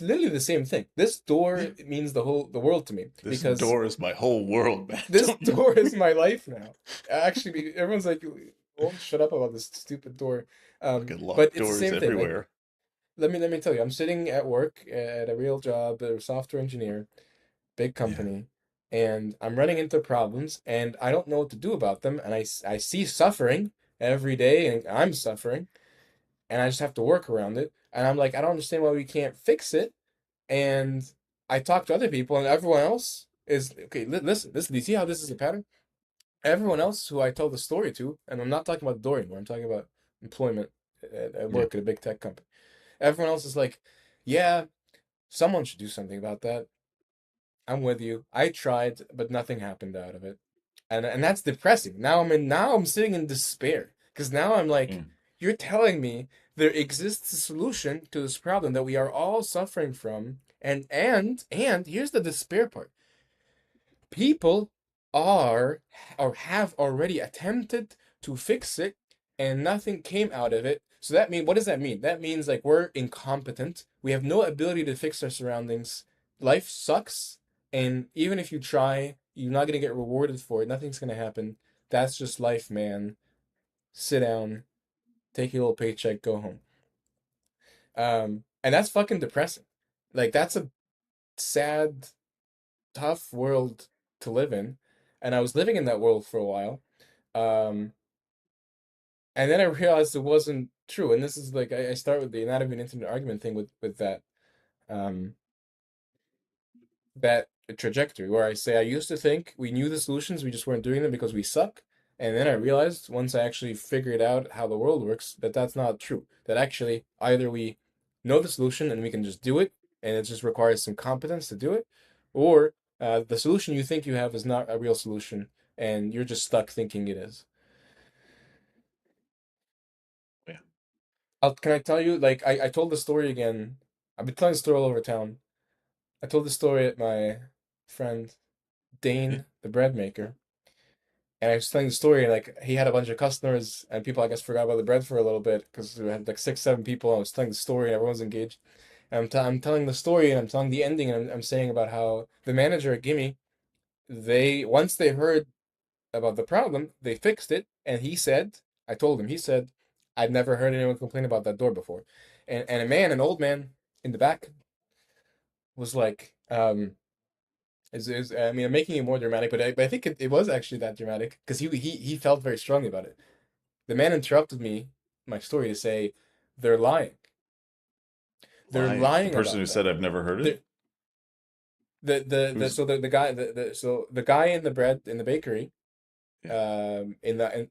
literally the same thing. This Yeah. door means the world to me This because door is my whole world, man. this Don't door is worry. my life now. Actually, everyone's like, "Won't shut up about this stupid door." Fucking But locked it's the doors same thing. Like, everywhere. let me tell you, I'm sitting at work at a real job, a software engineer, big Yeah. company, and I'm running into problems and I don't know what to do about them. And I see suffering every day and I'm suffering and I just have to work around it. And I'm like, I don't understand why we can't fix it. And I talk to other people and everyone else is okay. Listen, do you see how this is a pattern? Everyone else who I tell the story to, and I'm not talking about the door anymore, I'm talking about employment at Yeah. work at a big tech company. Everyone else is like, yeah, someone should do something about that. I'm with you. I tried, but nothing happened out of it. And that's depressing. Now I'm sitting in despair Because now I'm Yeah. like, you're telling me there exists a solution to this problem that we are all suffering from, and here's the despair part. People are or have already attempted to fix it and nothing came out of it. So that mean what does that mean? That means like we're incompetent. We have no ability to fix our surroundings. Life sucks, and even if you try, you're not gonna get rewarded for it. Nothing's gonna happen. That's just life, man. Sit down, take your little paycheck, go home. And that's fucking depressing. Like that's a sad, tough world to live in. And I was living in that world for a while. Um, and then I realized it wasn't true. And this is like I start with the anatomy and intimate argument thing with that. Um, that trajectory where I say I used to think we knew the solutions, we just weren't doing them because we suck. And then I realized once I actually figured out how the world works that that's not true. That actually either we know the solution and we can just do it, and it just requires some competence to do it, or the solution you think you have is not a real solution, and you're just stuck thinking it is. Yeah. Can I tell you? Like I told the story again. I've been telling the story all over town. I told the story at my friend Yeah. Dane, the bread maker. And I was telling the story, and like he had a bunch of customers, and people I guess forgot about the bread for a little bit because we had like six, seven people. I was telling the story, and everyone's engaged. And I'm telling the story, and I'm telling the ending, and I'm saying about how the manager at Gimme, they once they heard about the problem, they fixed it, and he said, I told him, he said, I've never heard anyone complain about that door before, and a man, an old man in the back, was like, I mean, I'm making it more dramatic, but I think it was actually that dramatic because he felt very strongly about it. The man interrupted me, my story, to say, they're lying. They're Lying. The lying person who about that. said I've never heard it? The the Who's so the guy so the guy in the bread in the bakery, yeah. in the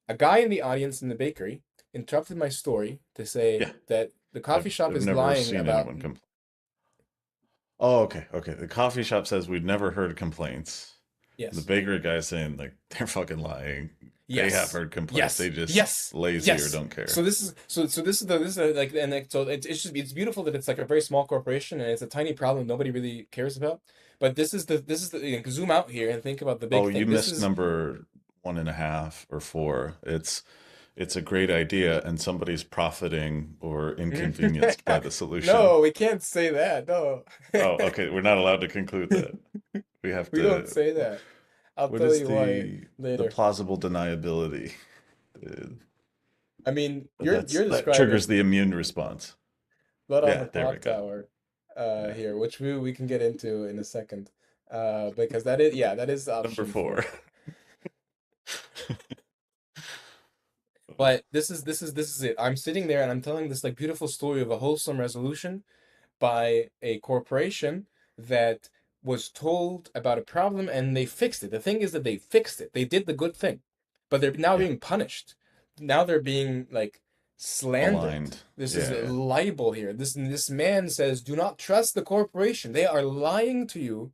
a guy in the audience in the bakery interrupted my story to say Yeah. that the coffee shop I've is never lying seen about. anyone complain. Oh, okay, okay. The coffee shop says we've never heard complaints. The Yes. bakery guy's saying like they're fucking lying. They have Yes. heard complaints. They Yes. just Yes. lazy or Yes. don't care. So this is so this is like and like so it's just it's beautiful that it's like a very small corporation and it's a tiny problem nobody really cares about. But this is the you know, zoom out here and think about the Oh, big you thing. This missed is number 1.5 or 4. It's a great idea and somebody's profiting or inconvenienced by the solution. no, we can't say that. No. Oh, okay. We're not allowed to conclude that. We have We don't to. say that. I'll What tell is you why the later. plausible deniability? Uh, I mean, That's you're that triggers describing the immune response. blood on the Yeah, there we clock go. tower Yeah. here, which we can get into in a second. Because that is yeah, that is Number option 4. 4. But this is it. I'm sitting there and I'm telling this like beautiful story of a wholesome resolution by a corporation that was told about a problem and they fixed it. The thing is that they fixed it. They did the good thing. But they're now Yeah, being punished. Now they're being like slandered. aligned. This is Yeah, a yeah, libel here. This man says, "Do not trust the corporation. They are lying to you."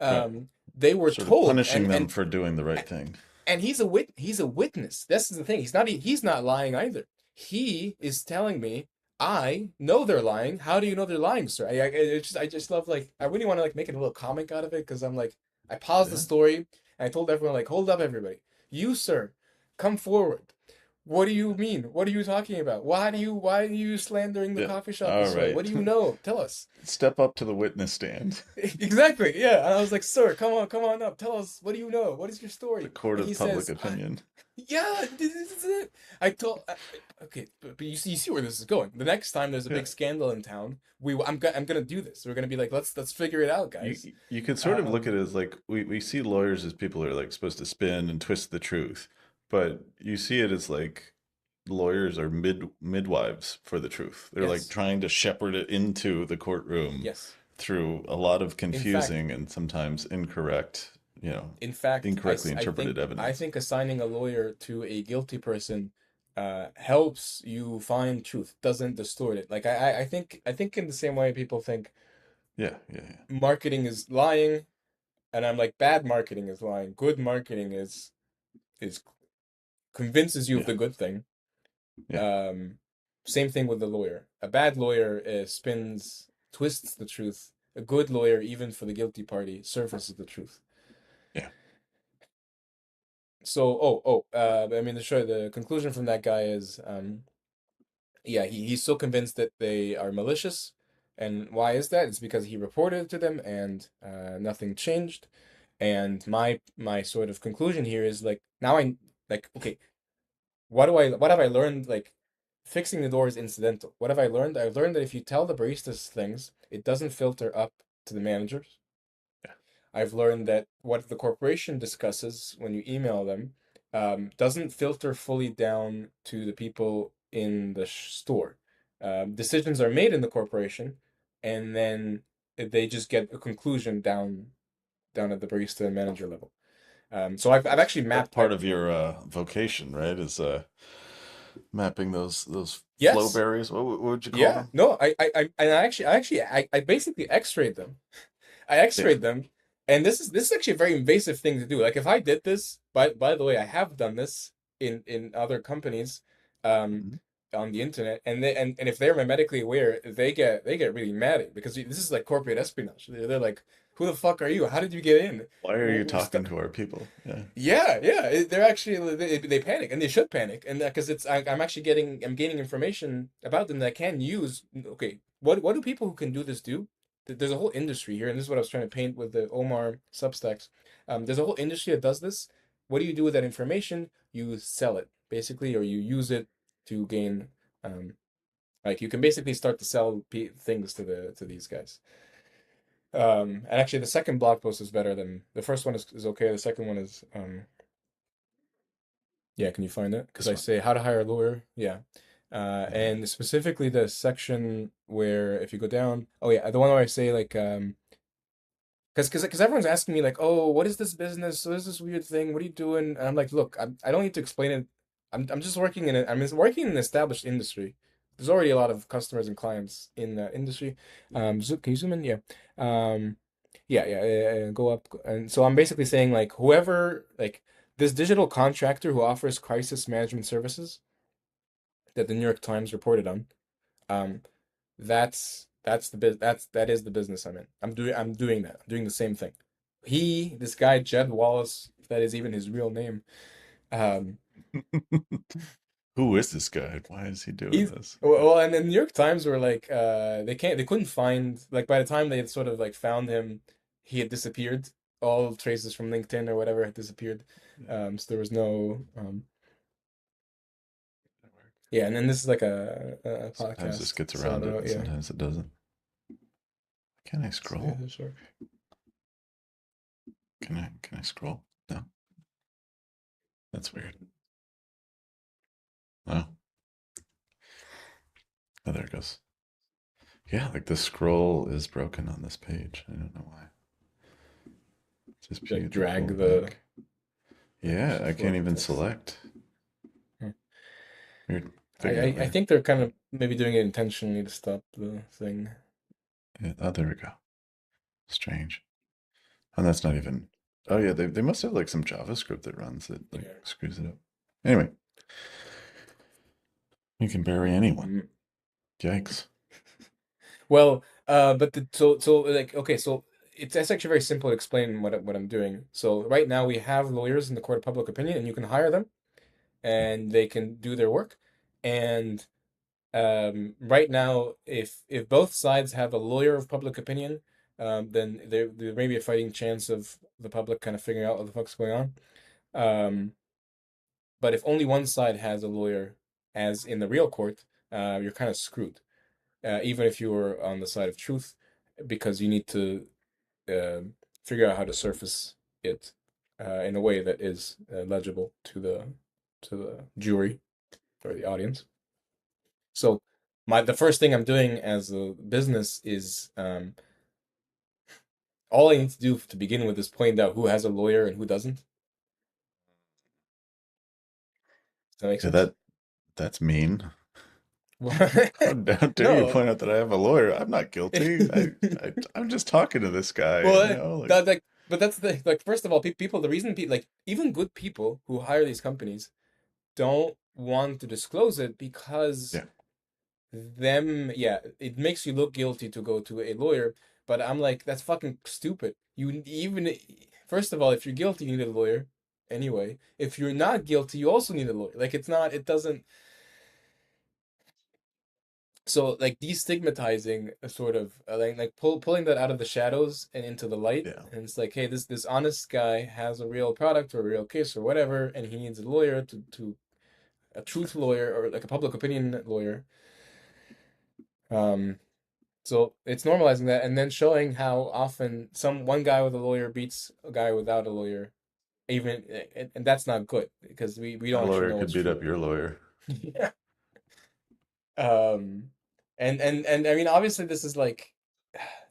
right. They were Sort of told, punishing them for doing the right thing. and he's a witness. This is the thing. He's not lying either. He is telling me, I know they're lying. How do you know they're lying, sir? I just love like I really want to like make a little comic out of it because I'm like I paused the Yeah, story and I told everyone like hold up everybody. You sir, come forward. What do you mean? What are you talking about? Why are you slandering the yeah. coffee shop All this way? right. What do you know? Tell us. Step up to the witness stand. Exactly. Yeah. And I was like, "Sir, come on up. Tell us. What do you know? What is your The story?" court And he of public says, opinion. yeah, this is it. Okay, but you see where this is going. The next time there's a Yeah. big scandal in town, I'm gonna do this. We're gonna be like, let's figure it out, You guys. you could sort of look at Um, it as like we see lawyers as people who are like supposed to spin and twist the truth, but you see it as like lawyers are midwives for the truth. They're like yes, trying to shepherd it into the courtroom yes. through a lot of In fact, confusing and sometimes incorrect, in fact, incorrectly interpreted I evidence. think assigning a lawyer to a guilty person helps you find truth, doesn't distort it. Like I think in the same way people think Yeah, yeah, yeah. marketing is lying, and I'm like bad marketing is lying. Good marketing is convinces you of Yeah. the good thing. Yeah. Um, Same thing with the lawyer. A bad lawyer twists the truth. A good lawyer, even for the guilty party, surfaces the truth. Yeah. So, I mean, the conclusion from that guy is, yeah, he's so convinced that they are malicious. And why is that? It's because he reported it to them and nothing changed. And my sort of conclusion here is like now I like okay, what have I learned? Like fixing the door is incidental. What have I learned? I've learned that if you tell the baristas things, it doesn't filter up to the managers. Yeah. I've learned that what the corporation discusses when you email them doesn't filter fully down to the people in the store. Decisions are made in the corporation, and then they just get a conclusion down at the barista and manager level. So I've actually That's mapped. part of your vocation, right? Is mapping those flow Yes, barriers. What would you call yeah, them? no, and I basically X-rayed them. I Yeah. X-rayed them, and this is actually a very invasive thing to do. Like if I did this, by the way, I have done this in other companies, um, Mhm. on the internet, and if they're medically aware, they get really mad at me because this is like corporate espionage. They're like, who the fuck are you? How did you get in? Why are you talking to our people? Yeah. Yeah, yeah, they're actually they panic and they should panic and because I'm actually I'm gaining information about them that I can use. Okay, what do people who can do this do? There's a whole industry here, and this is what I was trying to paint with the Omar Substacks. There's a whole industry that does this. What do you do with that information? You sell it basically, or you use it to gain. Um, like you can basically start to sell things to these guys. And actually, the second blog post is better than the first one is okay. The second one is yeah, can you find it? Because This I one. say how to hire a lawyer. Yeah. Yeah. And specifically the section where if you go down, oh yeah, the one where I say like because everyone's asking me like, oh, what is this business? What is this weird thing? What are you doing? And I'm like, look, I don't need to explain it. I'm just working in it. I'm just working in an established industry. There's already a lot of customers and clients in the industry. Can you zoom in? Yeah. Go up. And so I'm basically saying like whoever like this digital contractor who offers crisis management services that the New York Times reported on. Um, that is the business I'm in. I'm doing that. I'm doing the same thing. This guy Jed Wallace, if that is even his real name, um, Who is this guy? Why is he doing he's this? well, and the New York Times were like, they couldn't find like by the time they had sort of like found him, he had disappeared. All traces from LinkedIn or whatever had disappeared. Yeah. So there was no That work. yeah, and then this is like a Sometimes this podcast, gets so I around don't it, know. and Yeah, sometimes it doesn't. Can I yeah, scroll? sure. Can I scroll? No, that's weird. Oh, oh, there it goes. Yeah, like the scroll is broken on this page. I don't know why. Just Like page or pull drag the back. like Yeah, I can't float the even text. select. Hmm. Weird. I, Figure I out I later. think they're kind of maybe doing it intentionally to stop the thing. Yeah, oh, there we go. Strange. And that's not even. Oh yeah, they must have like some JavaScript that runs that like Yeah. screws it up. Anyway, you can bury anyone. Mm. Yikes. Well, but so like okay, so it's actually very simple to explain what I'm doing. So right now we have lawyers in the court of public opinion, and you can hire them, and they can do their work. And right now, if both sides have a lawyer of public opinion, then there may be a fighting chance of the public kind of figuring out what the fuck's going on. Um, but if only one side has a lawyer, as in the real court, you're kind of screwed. Even if you were on the side of truth, because you need to uh, figure out how to surface it in a way that is legible to the jury or the audience. So the first thing I'm doing as a business is all I need to do to begin with is point out who has a lawyer and who doesn't. Does that make Yeah, sense? that's mean. How dare you No. point out that I have a lawyer? I'm not guilty. I'm just talking to this guy, Well, you know, like that like, but that's the like. First of all, people. The reason people like even good people who hire these companies, don't want to disclose it because Yeah. yeah, it makes you look guilty to go to a lawyer. But I'm like, that's fucking stupid. First of all, if you're guilty, you need a lawyer anyway. If you're not guilty, you also need a lawyer. Like, it doesn't, so like destigmatizing a sort of pulling that out of the shadows and into the light, Yeah. and it's like, hey, this honest guy has a real product or a real case or whatever, and he needs a lawyer to a truth lawyer or like a public opinion lawyer. um so it's normalizing that, and then showing how often some one guy with a lawyer beats a guy without a lawyer, even, and that's not good because we My don't actually lawyer know could what's beat true. up your lawyer. Yeah. um and I mean, obviously this is like,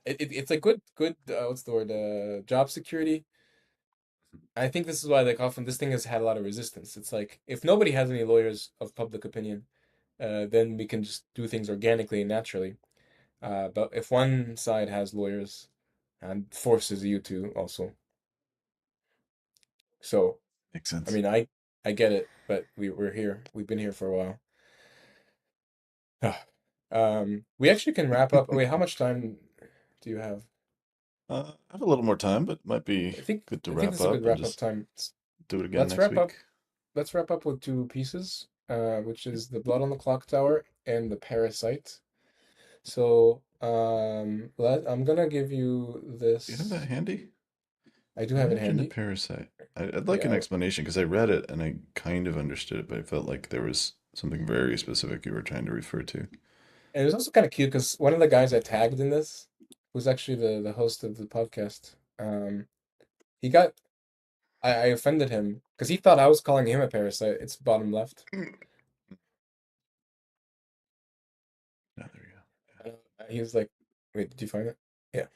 it's a good what's the word, job security. I think this is why, like, often this thing has had a lot of resistance. It's like, if nobody has any lawyers of public opinion, then we can just do things organically and naturally. But if one side has lawyers and forces you to also, so Makes I sense. mean, I get it, but we're here. We've been here for a while. We actually can wrap up. Wait, how much time do you have? I have a little more time, but might be I think good to I think wrap this is a good up and wrap up just time. do it again Let's next wrap up. week. Let's wrap up with two pieces, which is the Blood on the Clock Tower and the Parasite. So, I'm gonna give you Do you have that this. handy? I do have it Imagine a handy. parasite. I'd like an Yeah, explanation because I read it and I kind of understood it, but I felt like there was something very specific you were trying to refer to. and it was also kind of cute because one of the guys I tagged in this, who's actually the host of the podcast, he got I offended him because he thought I was calling him a parasite. It's bottom left. Mm. No, there you He was like, "Wait, did you find it?" Yeah.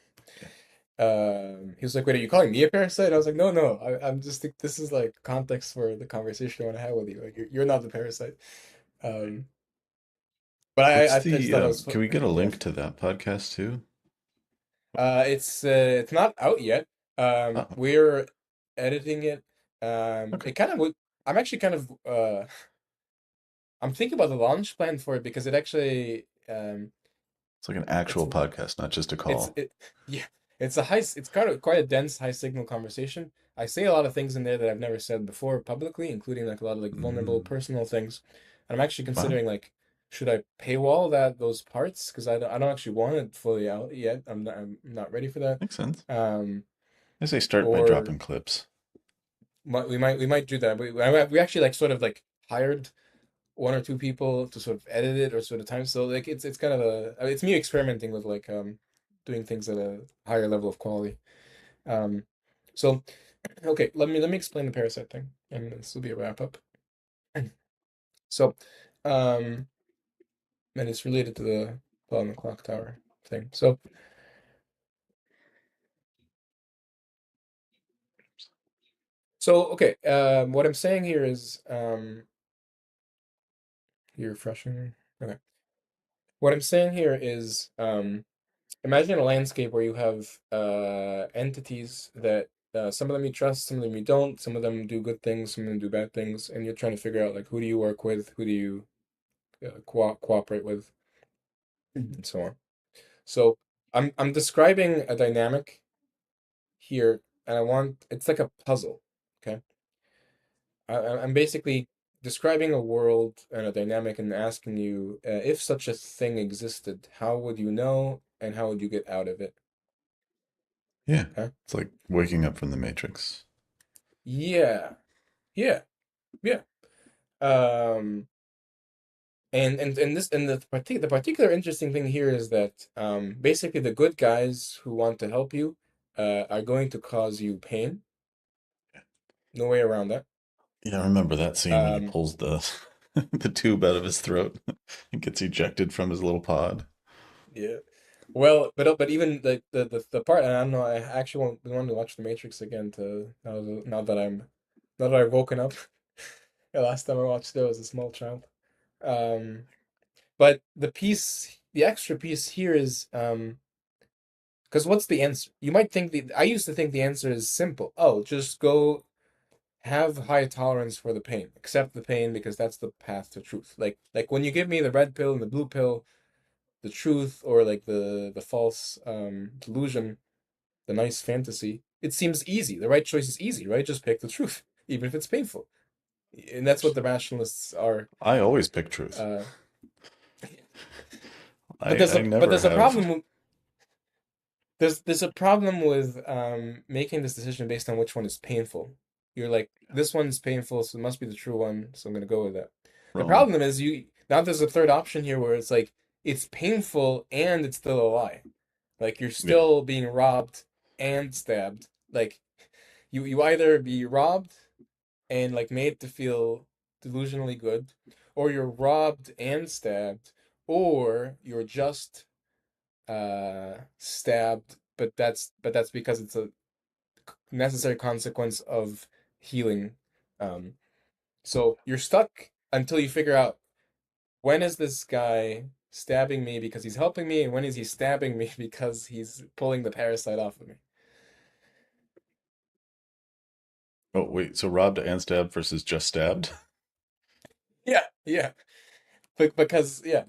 go. He was like, "Wait, are you calling me a parasite?" I was like, "No, no. I'm just think this is like context for the conversation I want to have with you. Like, you're not the parasite." Um, but What's I just the, thought that was can we get a yeah. link to that podcast too? It's not out yet. Oh, We're editing it. okay. It kind of would. I'm actually kind of I'm thinking about the launch plan for it because it actually It's like an it's actual podcast, not just a it's call. it yeah, it's kind of quite a dense high signal conversation. I say a lot of things in there that I've never said before publicly, including like a lot of like vulnerable Mm, personal things. And I'm actually wow, considering like, should I paywall those parts, because I don't actually want it fully out yet. I'm not ready for that. makes sense. Um I say start by or dropping clips. we might do that. We actually like sort of like hired one or two people to sort of edit it or sort of time. So like it's kind of it's me experimenting with like doing things at a higher level of quality. Um so okay, let me explain the parasite thing, and this will be a wrap up. So um and it's related to the bell on the clock tower thing. So okay, what I'm saying here is you're refreshing. Okay. What I'm saying here is imagine a landscape where you have entities that some of them you trust, some of them you don't, some of them do good things, some of them do bad things, and you're trying to figure out like, who do you work with, who do you cooperate with, and so on. So I'm describing a dynamic here, and it's like a puzzle. Okay, I'm basically describing a world and a dynamic and asking you, if such a thing existed, how would you know, and how would you get out of it? Yeah, Okay. it's like waking up from the Matrix. Yeah, yeah, yeah. Um, and the particular interesting thing here is that basically the good guys who want to help you are going to cause you pain. No way around that. Yeah, I remember that scene when he Um, pulls the the tube out of his throat and gets ejected from his little pod. yeah. Well, but even the part, and I don't know, I actually want to watch The Matrix again to now that I've woken up. The last time I watched it was a small child. Um, but the extra piece here is because what's the answer? You might think I used to think the answer is simple. Oh, just go have high tolerance for the pain. Accept the pain because that's the path to truth. Like when you give me the red pill and the blue pill, the truth or like the false delusion, the nice fantasy, it seems easy. The right choice is easy, right? Just pick the truth, even if it's painful. And that's what the rationalists are. I always pick truth. Uh, but I never there's a have. problem. There's a problem with making this decision based on which one is painful. You're like, this one's painful, so it must be the true one, so I'm gonna go with that. The Wrong. problem is you now there's a third option here where it's like it's painful and it's still a lie. Like you're Yeah. still being robbed and stabbed. Like you either be robbed and like made to feel delusionally good, or you're robbed and stabbed, or you're just stabbed, but that's because it's a necessary consequence of healing. Um, so you're stuck until you figure out when is this guy stabbing me because he's helping me, and when is he stabbing me because he's pulling the parasite off of me. Oh, wait. So robbed and stabbed versus just stabbed? Yeah, yeah. But because yeah,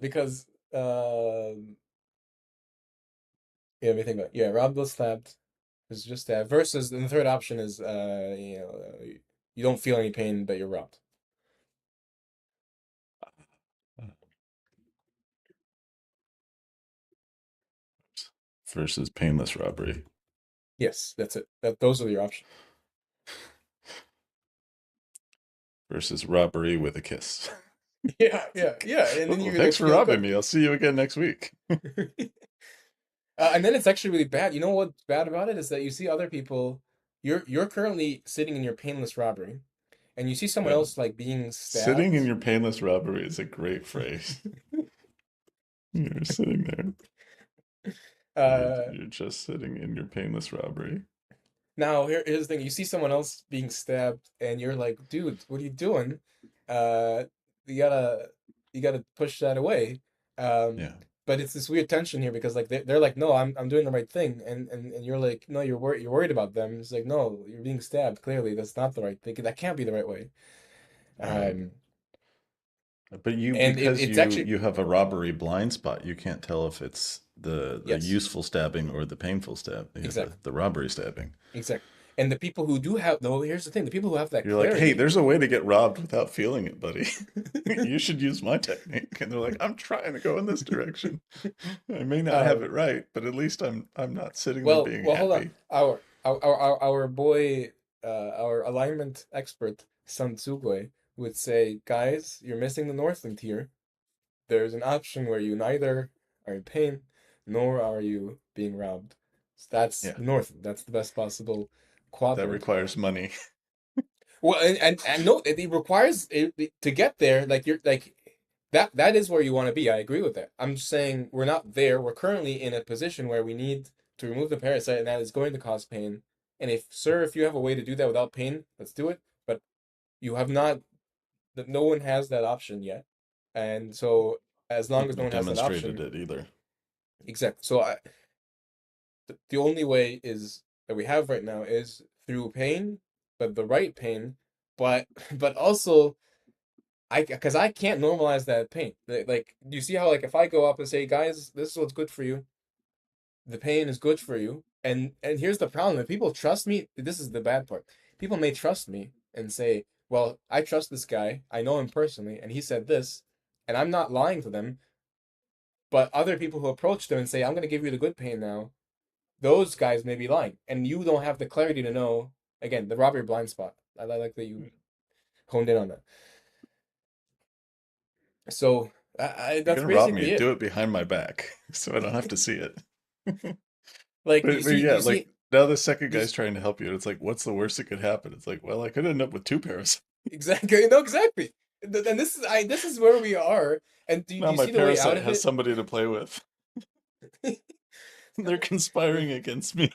let me think about it. Yeah, robbed was stabbed. It's just stabbed. Versus and the third option is you don't feel any pain, but you're robbed. Versus painless robbery. Yes, that's it. Those are your options. Versus robbery with a kiss. Yeah, yeah, yeah. And then Oh, you thanks like for feel robbing good. me. I'll see you again next week. And then it's actually really bad. You know what's bad about it is that you see other people. You're currently sitting in your painless robbery, and you see someone Yeah. else like being Sitting in stabbed. your painless robbery is a great phrase. You're sitting there. Uh, You're just sitting in your painless robbery. here's the thing. You see someone else being stabbed, and you're like, dude, what are you doing? Uh, you gotta you gotta push that away. Um, Yeah. but it's this weird tension here because like they're like, no, I'm doing the right thing, and you're like, no, you're worried about them. It's like, no, you're being stabbed. Clearly, that's not the right thing. That can't be the right way. Right. Um, But you, and because it's actually you have a robbery blind spot, you can't tell if it's the yes, useful stabbing or the painful stab, exactly, the robbery stabbing. exactly. And the people who do have though, here's the thing: the people who have that You're like, hey, clarity. there's a way to get robbed without feeling it, buddy. You should use my technique. And they're like, I'm trying to go in this direction. I may not have it um, right, but at least I'm not sitting there being Well, hold on. happy. Our boy, our alignment expert, Sun Tsugoi, would say, guys, you're missing the northern tier. There's an option where you neither are in pain, nor are you being robbed. So that's Yeah, the northern. That's the best possible that quadrant. requires money. Well, and no, it requires to get there. Like you're like that is where you want to be. I agree with that. I'm just saying we're not there. We're currently in a position where we need to remove the parasite, and that is going to cause pain. And if, sir, if you have a way to do that without pain, let's do it. But you have not. No one has that option yet, and so as You long as no haven't one has that demonstrated option, it either. exactly. So the only way is that we have right now is through pain, but the right pain, but but also because I can't normalize that pain. Like, you see how like if I go up and say, guys, this is what's good for you, the pain is good for you, and here's the problem: if people trust me, this is the bad part. People may trust me and say, well, I trust this guy, I know him personally, and he said this, and I'm not lying to them. But other people who approach them and say, I'm gonna give you the good pain now, those guys may be lying, and you don't have the clarity to know. Again, the robbery blind spot. I like that you honed in on that. So You're that's gonna rob me. basically it. Do it behind my back, so I don't have to see it. Like But yeah, you like see, now the second you guy's trying to help you, and it's like, what's the worst that could happen? It's like, well, I could end up with two parasites. exactly, no, exactly. And this is where we are. And do Now you my see the way out parasite of has it? somebody to play with. They're The conspiring against me.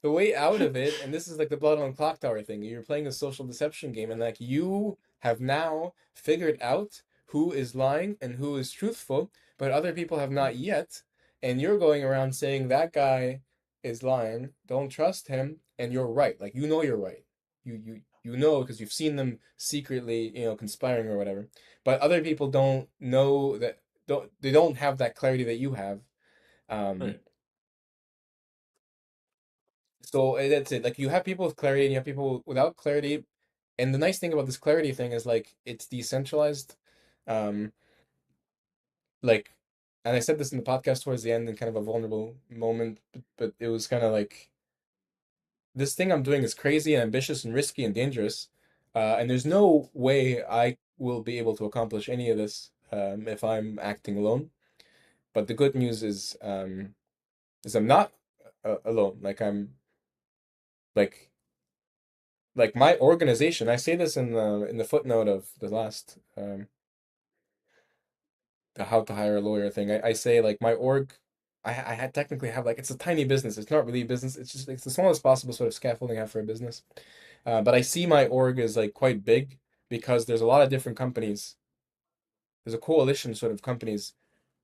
the way out of it, and this is like the blood on clock tower thing. You're playing a social deception game, and like you have now figured out who is lying and who is truthful, but other people have not yet. And you're going around saying that guy is lying. Don't trust him, and you're right. Like you know you're right. you know because you've seen them secretly, conspiring or whatever. But other people don't know that, don't have that clarity that you have. Um, Right. so that's it. Like you have people with clarity and you have people without clarity. And the nice thing about this clarity thing is like it's decentralized. Um, like, and I said this in the podcast towards the end in kind of a vulnerable moment, but it was kind of like this thing I'm doing is crazy and ambitious and risky and dangerous. And there's no way I will be able to accomplish any of this if I'm acting alone. But the good news is I'm not alone. Like like my organization. I say this in the footnote of the last the how to hire a lawyer thing. I say like my org. I had technically have like it's a tiny business. It's not really a business. It's the smallest possible sort of scaffolding I have for a business. But I see my org as like quite big because there's a lot of different companies. There's a coalition sort of companies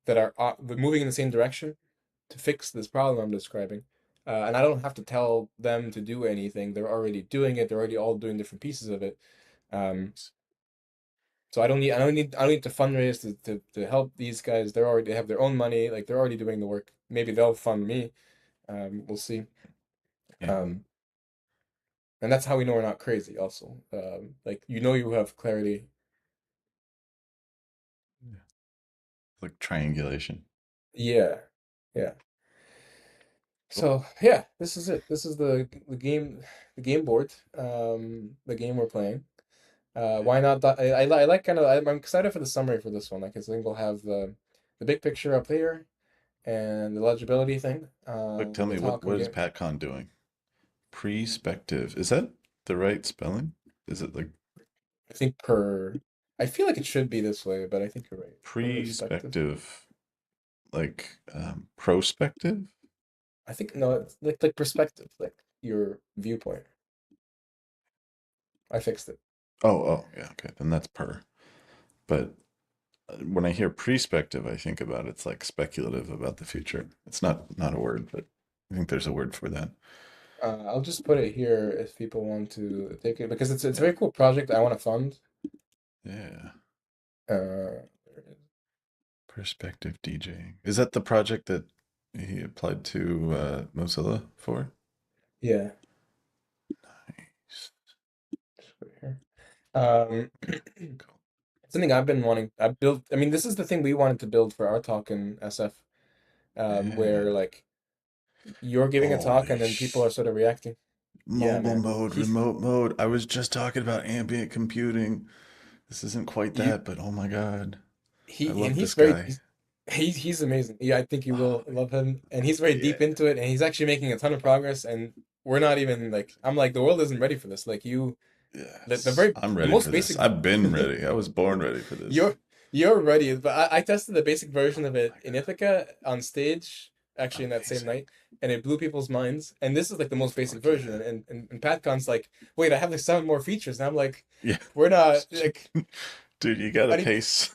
that are moving in the same direction to fix this problem I'm describing. And I don't have to tell them to do anything. They're already doing it. They're already all doing different pieces of it. Um, so I don't need to fundraise to help these guys. They have their own money. Like they're already doing the work. Maybe they'll fund me. We'll see. Yeah. Um, and that's how we know we're not crazy. Also, like you have clarity. Yeah. Like triangulation. Yeah, yeah. Cool. So yeah, this is it. This is the game board, the game we're playing. Yeah. Why not? I like kind of. I'm excited for the summary for this one. Like, I think we'll have the big picture up here and the legibility thing. Quick, tell We'll me talk what is again. PatCon doing? Perspective. Is that the right spelling? Is it like I think per. I feel like it should be this way, but I think you're right. Perspective. perspective? Like prospective? I think no, it's like perspective, like your viewpoint. I fixed it. Oh, yeah, okay. Then that's per. But when I hear perspective, I think about it's like speculative about the future. It's not a word, but I think there's a word for that. I'll just put it here if people want to take it because it's a Yeah. very cool project I want to fund. Yeah. There it is. Perspective DJing. Is that the project that he applied to Mozilla for? Yeah, Nice. just put it here. Um, Cool. something I've been wanting. I built. I mean, this is the thing we wanted to build for our talk in SF, Yeah. where like you're giving a talk Holy and then people are sort of reacting. Yeah, mobile man. mode, remote mode. I was just talking about ambient computing. This isn't quite You that, but oh my God. I he and love he's this very guy. he's amazing. Yeah, I think you Oh will love him, and he's very yeah. deep into it, and he's actually making a ton of progress. And we're not even like I'm like the world isn't ready for this. Like Yes. I'm the ready most for this. basic. I've been ready. I was born ready for this. You're you're ready, but I tested the basic version of Oh it my in Ithaca on stage, actually in that same God. night, and it blew people's minds. And this is like the most basic Fuck version. yeah. And PatCon's like, wait, I have like 7 more features, and I'm like, Yeah. we're not like Dude, you gotta I need pace.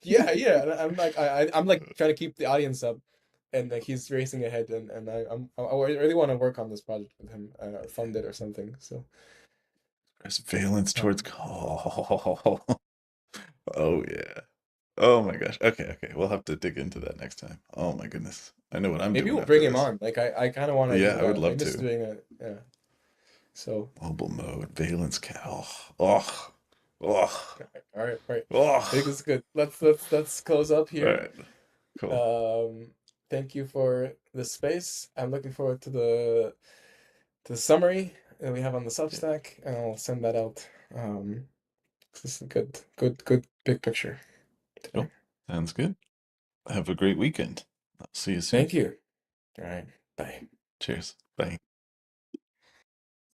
yeah, yeah. And I'm like I'm like trying to keep the audience up, and like he's racing ahead, and I really want to work on this project with him, or fund it or something. So There's valence uh, towards oh, oh yeah. Oh my gosh. Okay, okay. We'll have to dig into that next time. Oh my goodness. I know what I'm maybe doing we'll after bring him this. on. Like I kind of want to Yeah, do I would that. I love miss to. doing it. Yeah. So. Mobile mode, valence cal. Oh, oh, All right, all right. I think oh. this is good. Let's close up All here. right. Cool. Um, Thank you for the space. I'm looking forward to the summary that we have on the Yeah, Substack, and I'll send that out. This is a good big picture today. cool. Sounds good. Have a great weekend. I'll see you soon. Thank you. All right, bye. Cheers. Bye.